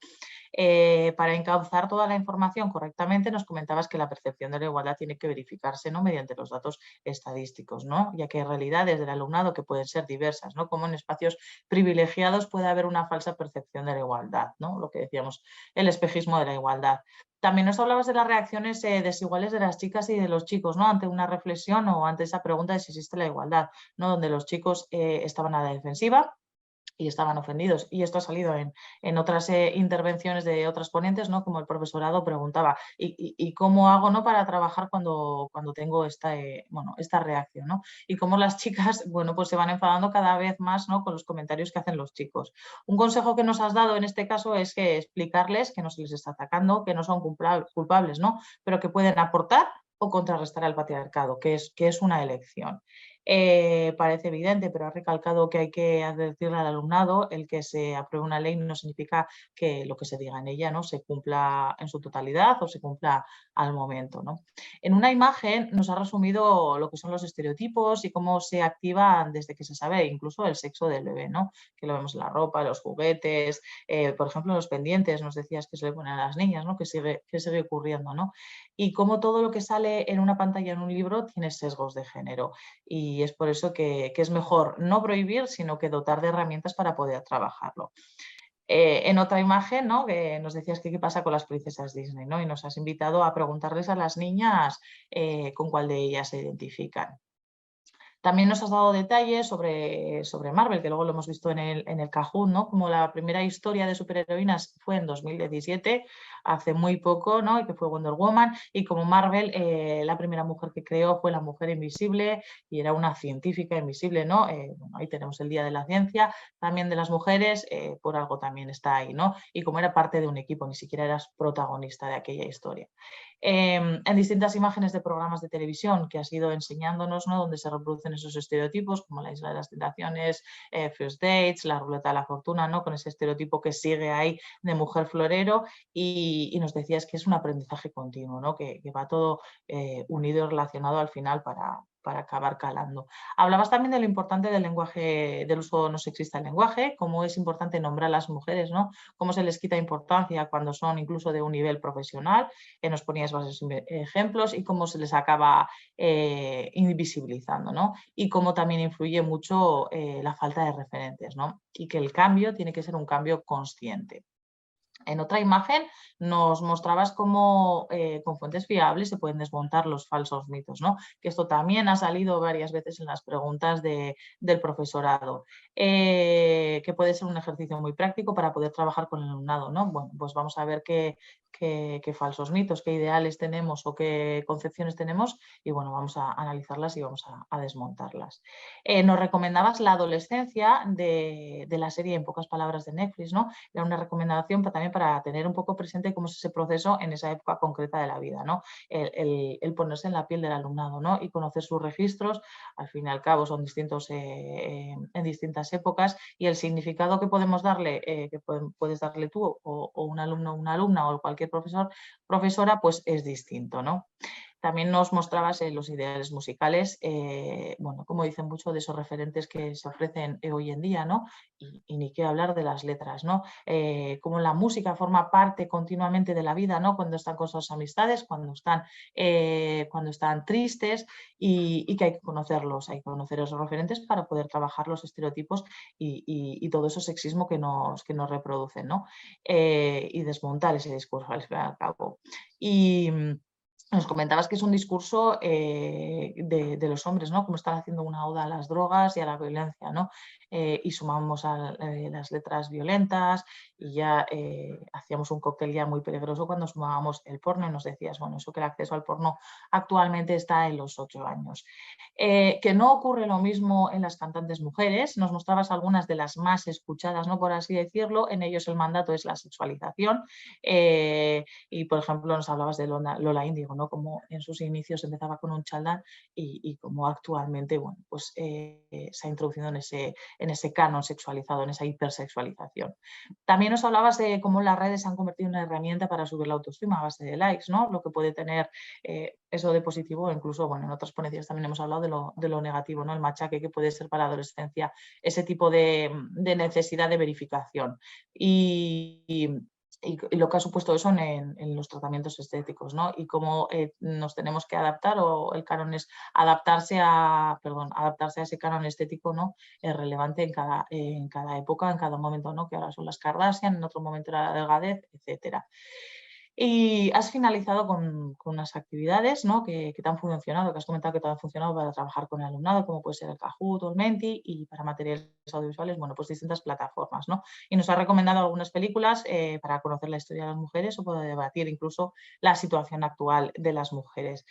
Para encauzar toda la información correctamente, nos comentabas que la percepción de la igualdad tiene que verificarse, ¿no?, mediante los datos estadísticos, ¿no?, ya que hay realidades del alumnado que pueden ser diversas, ¿no?, como en espacios privilegiados puede haber una falsa percepción de la igualdad, ¿no?, lo que decíamos, el espejismo de la igualdad. También nos hablabas de las reacciones desiguales de las chicas y de los chicos, ¿no?, ante una reflexión o ante esa pregunta de si existe la igualdad, ¿no?, donde los chicos estaban a la defensiva y estaban ofendidos. Y esto ha salido en otras intervenciones de otras ponentes, ¿no?, como el profesorado preguntaba, ¿y cómo hago, ¿no?, para trabajar cuando tengo esta reacción, ¿no? Y cómo las chicas, bueno, pues se van enfadando cada vez más, ¿no?, con los comentarios que hacen los chicos. Un consejo que nos has dado en este caso es que explicarles que no se les está atacando, que no son culpables, ¿no?, pero que pueden aportar o contrarrestar al patriarcado, que es una elección. Parece evidente, pero ha recalcado que hay que advertirle al alumnado: el que se apruebe una ley no significa que lo que se diga en ella, ¿no?, se cumpla en su totalidad o se cumpla al momento, ¿no? En una imagen nos ha resumido lo que son los estereotipos y cómo se activan desde que se sabe incluso el sexo del bebé, ¿no?, que lo vemos en la ropa, en los juguetes, por ejemplo, en los pendientes, nos decías que se le ponen a las niñas, ¿no?, que sigue ocurriendo, ¿no? Y cómo todo lo que sale en una pantalla, en un libro, tiene sesgos de género. Y es por eso que es mejor no prohibir, sino que dotar de herramientas para poder trabajarlo. En otra imagen, ¿no?, que nos decías que qué pasa con las princesas Disney, ¿no?, y nos has invitado a preguntarles a las niñas con cuál de ellas se identifican. También nos has dado detalles sobre Marvel, que luego lo hemos visto en el Kahoot, ¿no?, como la primera historia de superheroínas fue en 2017, hace muy poco, ¿no?, y que fue Wonder Woman, y como Marvel, la primera mujer que creó fue la mujer invisible y era una científica invisible, ¿no? Bueno, ahí tenemos el Día de la Ciencia, también de las mujeres, por algo también está ahí, ¿no? Y como era parte de un equipo, ni siquiera eras protagonista de aquella historia. En distintas imágenes de programas de televisión que has ido enseñándonos, ¿no?, donde se reproducen esos estereotipos, como la Isla de las Tentaciones, First Dates, la Ruleta de la Fortuna, ¿no?, con ese estereotipo que sigue ahí de mujer florero, y nos decías que es un aprendizaje continuo, ¿no?, que va todo unido y relacionado al final para acabar calando. Hablabas también de lo importante del lenguaje, del uso no sexista del lenguaje, cómo es importante nombrar a las mujeres, ¿no?, cómo se les quita importancia cuando son incluso de un nivel profesional, nos ponías varios ejemplos, y cómo se les acaba invisibilizando, ¿no?, y cómo también influye mucho la falta de referentes, ¿no?, y que el cambio tiene que ser un cambio consciente. En otra imagen nos mostrabas cómo con fuentes fiables se pueden desmontar los falsos mitos, ¿no?, que esto también ha salido varias veces en las preguntas del profesorado, que puede ser un ejercicio muy práctico para poder trabajar con el alumnado, ¿no? Bueno, pues vamos a ver qué falsos mitos, qué ideales tenemos o qué concepciones tenemos, y bueno, vamos a analizarlas y vamos a desmontarlas. Nos recomendabas la adolescencia de la serie En pocas palabras de Netflix, ¿no? Era una recomendación también para tener un poco presente cómo es ese proceso en esa época concreta de la vida, ¿no? El ponerse en la piel del alumnado, ¿no?, y conocer sus registros. Al fin y al cabo son distintos en distintas épocas, y el significado que podemos darle, que puedes darle tú o un alumno o una alumna o cualquier profesora, pues es distinto, ¿no? También nos mostrabas los ideales musicales, bueno, como dicen mucho de esos referentes que se ofrecen hoy en día, ¿no? Y ni qué hablar de las letras, ¿no? Cómo la música forma parte continuamente de la vida, ¿no?, cuando están con sus amistades, cuando están tristes, y que hay que conocerlos, hay que conocer esos referentes para poder trabajar los estereotipos y todo ese sexismo que nos reproducen, ¿no? Y desmontar ese discurso al fin y al cabo. Y nos comentabas que es un discurso de los hombres, ¿no?, como están haciendo una oda a las drogas y a la violencia, ¿no? Y sumamos las letras violentas, y ya hacíamos un cóctel ya muy peligroso cuando sumábamos el porno, y nos decías, bueno, eso que el acceso al porno actualmente está en los 8 años. Que no ocurre lo mismo en las cantantes mujeres, nos mostrabas algunas de las más escuchadas, ¿no?, por así decirlo, en ellos el mandato es la sexualización, y por ejemplo nos hablabas de Lola Índigo, ¿no?, ¿no? Como en sus inicios empezaba con un chaldán y como actualmente, bueno, pues se ha introducido en ese canon sexualizado, en esa hipersexualización. También nos hablabas de cómo las redes se han convertido en una herramienta para subir la autoestima a base de likes, ¿no? Lo que puede tener eso de positivo, incluso, bueno, en otras ponencias también hemos hablado de lo negativo, ¿no? El machaque que puede ser para la adolescencia, ese tipo de necesidad de verificación. Y lo que ha supuesto eso en los tratamientos estéticos, ¿no? Y cómo nos tenemos que adaptar, o el canon es adaptarse a ese canon estético, ¿no? Es relevante en cada época, en cada momento, ¿no? Que ahora son las Kardashian, en otro momento era la delgadez, etcétera. Y has finalizado con unas actividades, ¿no? que te han funcionado, que has comentado que te han funcionado para trabajar con el alumnado, como puede ser el Kahoot o el Menti, y para materiales audiovisuales, bueno, pues distintas plataformas, ¿no? Y nos ha recomendado algunas películas para conocer la historia de las mujeres o para debatir incluso la situación actual de las mujeres.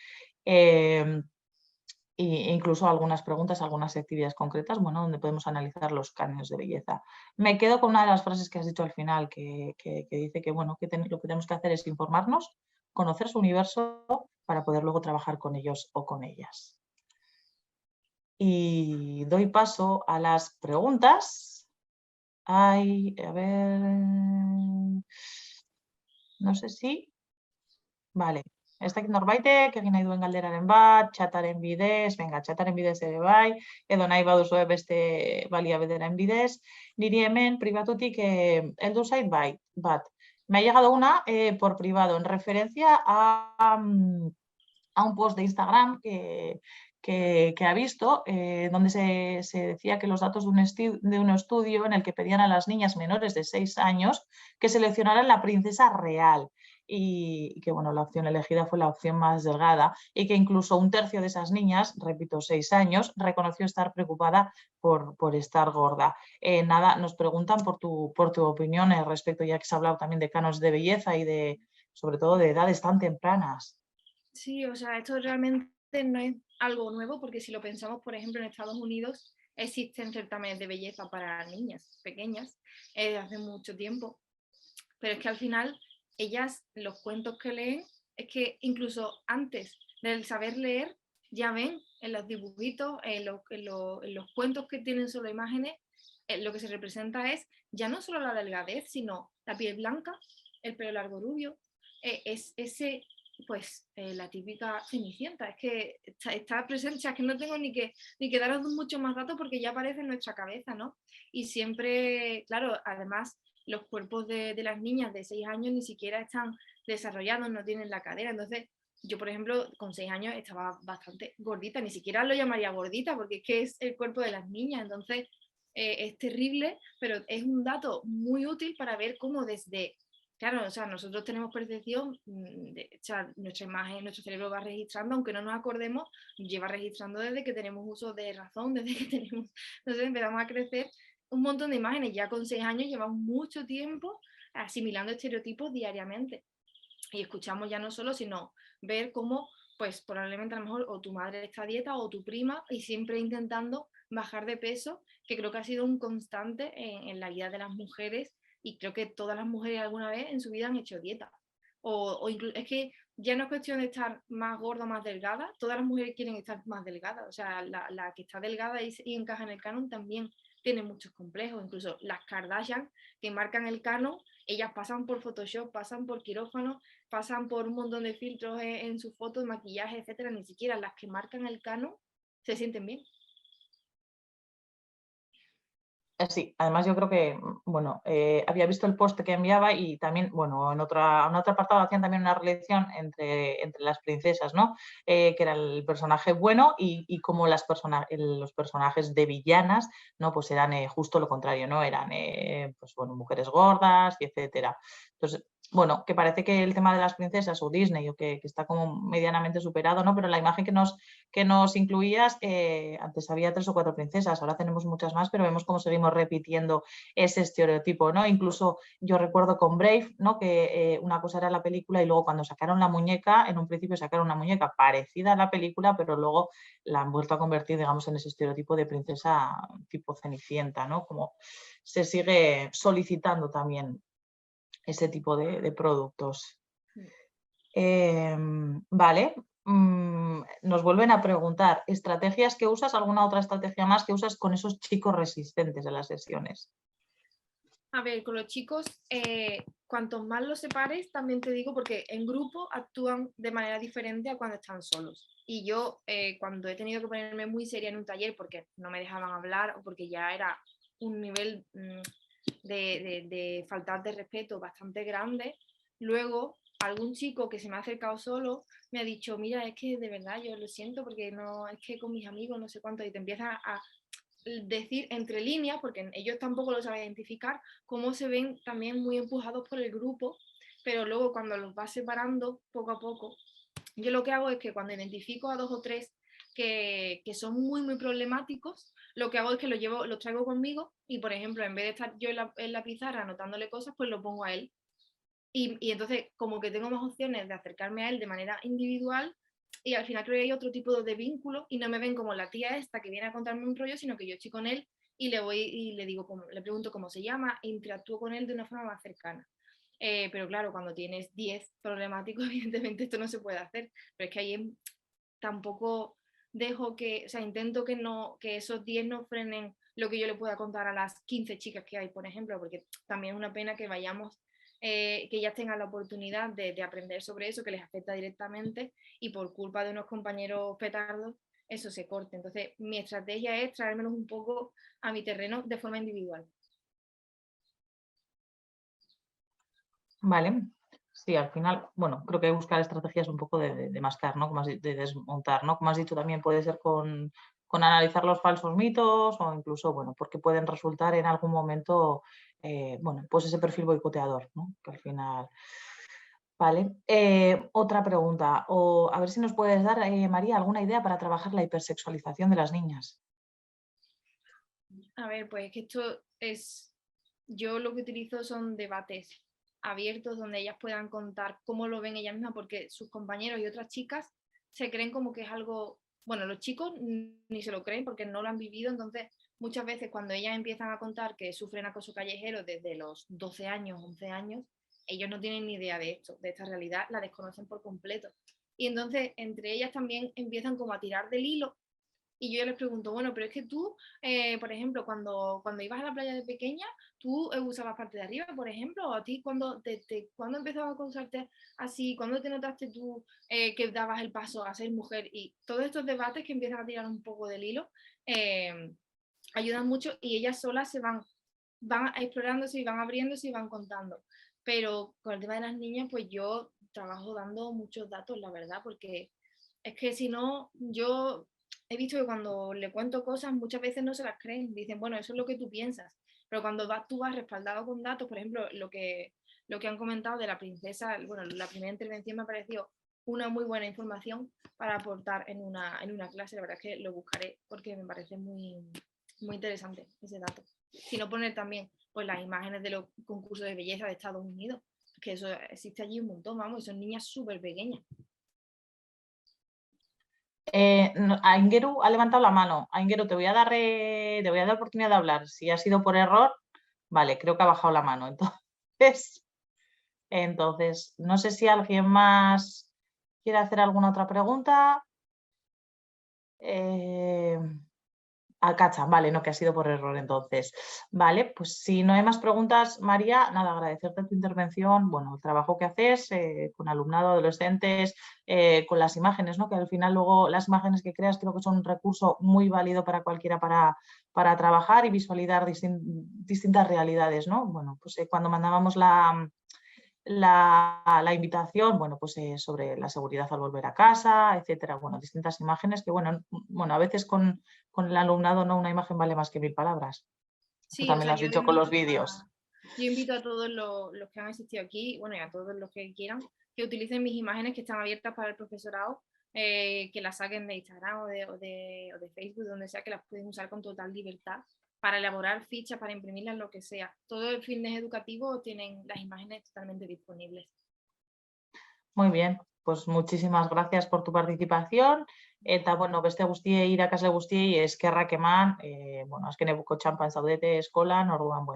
E incluso algunas preguntas, algunas actividades concretas, bueno, donde podemos analizar los cánones de belleza. Me quedo con una de las frases que has dicho al final, que dice que, bueno, lo que tenemos que hacer es informarnos, conocer su universo para poder luego trabajar con ellos o con ellas. Y doy paso a las preguntas. Ay, a ver... No sé si... Vale. Ez dakit norbaitek, egin nahi duen galderaren bat, txataren bidez, txataren bidez ere bai, edo nahi baduzue beste baliabideren bidez. Niri hemen pribatutik heldu zait bat. Me ha llegado una por privado en referencia a un post de Instagram que ha visto, donde se decía que los datos de un estudio en el que pedían a las niñas menores de 6 años que seleccionaran la princesa real. Y que, bueno, la opción elegida fue la opción más delgada, y que incluso un tercio de esas niñas, repito, 6 años, reconoció estar preocupada por estar gorda. Nada, nos preguntan por tu opinión respecto, ya que se ha hablado también de cánones de belleza y sobre todo de edades tan tempranas. Sí, o sea, esto realmente no es algo nuevo, porque si lo pensamos, por ejemplo, en Estados Unidos existen certámenes de belleza para niñas pequeñas desde hace mucho tiempo, pero es que al final ellas, los cuentos que leen, es que incluso antes del saber leer, ya ven en los dibujitos, en los cuentos que tienen solo imágenes, lo que se representa es ya no solo la delgadez, sino la piel blanca, el pelo largo rubio, es ese, pues la típica Cenicienta. Es que está presente, o sea, es que no tengo ni que daros mucho más datos, porque ya aparece en nuestra cabeza, ¿no? Y siempre, claro, además los cuerpos de las niñas de 6 años ni siquiera están desarrollados, no tienen la cadera. Entonces, yo, por ejemplo, con 6 años estaba bastante gordita, ni siquiera lo llamaría gordita, porque es que es el cuerpo de las niñas. Entonces, es terrible, pero es un dato muy útil para ver cómo desde... Claro, o sea, nosotros tenemos percepción, o sea, nuestra imagen, nuestro cerebro va registrando, aunque no nos acordemos, lleva registrando desde que tenemos uso de razón, desde que tenemos... Entonces empezamos a crecer un montón de imágenes. Ya con 6 años llevamos mucho tiempo asimilando estereotipos diariamente. Y escuchamos ya no solo, sino ver cómo, pues probablemente a lo mejor o tu madre está a dieta o tu prima, y siempre intentando bajar de peso, que creo que ha sido un constante en la vida de las mujeres, y creo que todas las mujeres alguna vez en su vida han hecho dieta. Es que ya no es cuestión de estar más gorda o más delgada, todas las mujeres quieren estar más delgadas. O sea, la que está delgada y encaja en el canon también tiene muchos complejos. Incluso las Kardashian, que marcan el canon, ellas pasan por Photoshop, pasan por quirófano, pasan por un montón de filtros en sus fotos, maquillaje, etcétera. Ni siquiera las que marcan el canon se sienten bien. Sí, además yo creo que, bueno, había visto el post que enviaba, y también, bueno, en otro apartado hacían también una relación entre las princesas, ¿no? Que era el personaje bueno, y como los personajes de villanas, ¿no? Pues eran justo lo contrario, ¿no? Eran, pues bueno, mujeres gordas, y etcétera. Entonces, bueno, que parece que el tema de las princesas o Disney, o que está como medianamente superado, ¿no? Pero la imagen que nos incluías, antes había 3 o 4 princesas, ahora tenemos muchas más, pero vemos cómo seguimos repitiendo ese estereotipo, ¿no? Incluso yo recuerdo con Brave, ¿no? Que una cosa era la película, y luego cuando sacaron la muñeca, en un principio sacaron una muñeca parecida a la película, pero luego la han vuelto a convertir, digamos, en ese estereotipo de princesa tipo Cenicienta, ¿no? Como se sigue solicitando también ese tipo de productos. Vale. Nos vuelven a preguntar, ¿estrategias que usas? ¿Alguna otra estrategia más que usas con esos chicos resistentes de las sesiones? A ver, con los chicos, cuanto más los separes, también te digo, porque en grupo actúan de manera diferente a cuando están solos. Y yo, cuando he tenido que ponerme muy seria en un taller porque no me dejaban hablar o porque ya era un nivel de faltar de respeto bastante grande, luego algún chico que se me ha acercado solo me ha dicho, mira, es que de verdad yo lo siento porque no, es que con mis amigos no sé cuánto, y te empiezan a decir entre líneas, porque ellos tampoco lo saben identificar, cómo se ven también muy empujados por el grupo, pero luego cuando los vas separando poco a poco, yo lo que hago es que cuando identifico a 2 o 3 que son muy, muy problemáticos, lo que hago es que los traigo conmigo y, por ejemplo, en vez de estar yo en la pizarra anotándole cosas, pues lo pongo a él. Y entonces, como que tengo más opciones de acercarme a él de manera individual y al final creo que hay otro tipo de vínculo y no me ven como la tía esta que viene a contarme un rollo, sino que yo estoy con él y le voy y le digo, le pregunto cómo se llama e interactúo con él de una forma más cercana. Pero claro, cuando tienes 10 problemáticos, evidentemente esto no se puede hacer, pero es que ahí tampoco dejo que, o sea, intento que esos 10 no frenen lo que yo le pueda contar a las 15 chicas que hay, por ejemplo, porque también es una pena que vayamos que ellas tengan la oportunidad de aprender sobre eso que les afecta directamente y por culpa de unos compañeros petardos eso se corte. Entonces mi estrategia es traérmelos un poco a mi terreno de forma individual. Vale. Sí, al final, bueno, creo que hay que buscar estrategias un poco de mascar, ¿no? Como de desmontar, ¿no? Como has dicho, también puede ser con analizar los falsos mitos o incluso, bueno, porque pueden resultar en algún momento, bueno, pues ese perfil boicoteador, ¿no? Que al final... Vale. Otra pregunta, o a ver si nos puedes dar, María, alguna idea para trabajar la hipersexualización de las niñas. A ver, pues es que esto es, yo lo que utilizo son debates abiertos donde ellas puedan contar cómo lo ven ellas mismas, porque sus compañeros y otras chicas se creen como que es algo, bueno, los chicos ni se lo creen porque no lo han vivido, entonces muchas veces cuando ellas empiezan a contar que sufren acoso callejero desde los 12 años, 11 años, ellos no tienen ni idea de esto, de esta realidad, la desconocen por completo. Y entonces entre ellas también empiezan como a tirar del hilo y yo les pregunto, bueno, pero es que tú, por ejemplo, cuando ibas a la playa de pequeña, tú usabas parte de arriba, por ejemplo, o a ti cuando empezaba a causarte así, cuando te notaste tú que dabas el paso a ser mujer y todos estos debates que empiezan a tirar un poco del hilo, ayudan mucho y ellas solas van explorándose y van abriéndose y van contando. Pero con el tema de las niñas, pues yo trabajo dando muchos datos, la verdad, porque es que si no, yo he visto que cuando le cuento cosas muchas veces no se las creen, dicen, bueno, eso es lo que tú piensas, pero cuando tú vas respaldado con datos, por ejemplo, lo que han comentado de la princesa, bueno, la primera intervención me ha parecido una muy buena información para aportar en una clase, la verdad es que lo buscaré porque me parece muy, muy interesante ese dato. Si no poner también pues, las imágenes de los concursos de belleza de Estados Unidos, que eso existe allí un montón, vamos, y son niñas súper pequeñas. Aingeru ha levantado la mano. Aingeru, te voy a dar la oportunidad de hablar. Si ha sido por error, vale, creo que ha bajado la mano. Entonces, no sé si alguien más quiere hacer alguna otra pregunta. Cacha, vale, no, que ha sido por error entonces. Vale, pues si no hay más preguntas, María, nada, agradecerte tu intervención, bueno, el trabajo que haces con alumnado, adolescentes, con las imágenes, ¿no? Que al final luego las imágenes que creas creo que son un recurso muy válido para cualquiera para trabajar y visualizar distintas realidades, ¿no? Bueno, pues cuando mandábamos la invitación, bueno, pues sobre la seguridad al volver a casa, etcétera, bueno, distintas imágenes que, bueno, a veces con el alumnado no una imagen vale más que 1000 palabras. Sí, Tú también lo has dicho con los vídeos. Yo invito a todos los que han asistido aquí, bueno, y a todos los que quieran, que utilicen mis imágenes que están abiertas para el profesorado, que las saquen de Instagram o de Facebook, donde sea, que las pueden usar con total libertad para elaborar fichas, para imprimirlas, lo que sea. Todo el fines educativo tienen las imágenes totalmente disponibles. Muy bien, pues muchísimas gracias por tu participación Eta, bueno, beste guztiei, irakasle guztiei eskerrak eman, azken eguko txampan zaudete eskolan, orduan,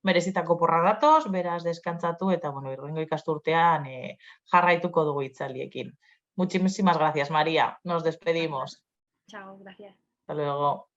merezitako porra datoz, beraz deskantzatu eta, hurrengo ikasturtean jarraituko dugu hitzaldiekin. Muchísimas gracias, María. Nos despedimos. Chao, gracias. Hasta luego.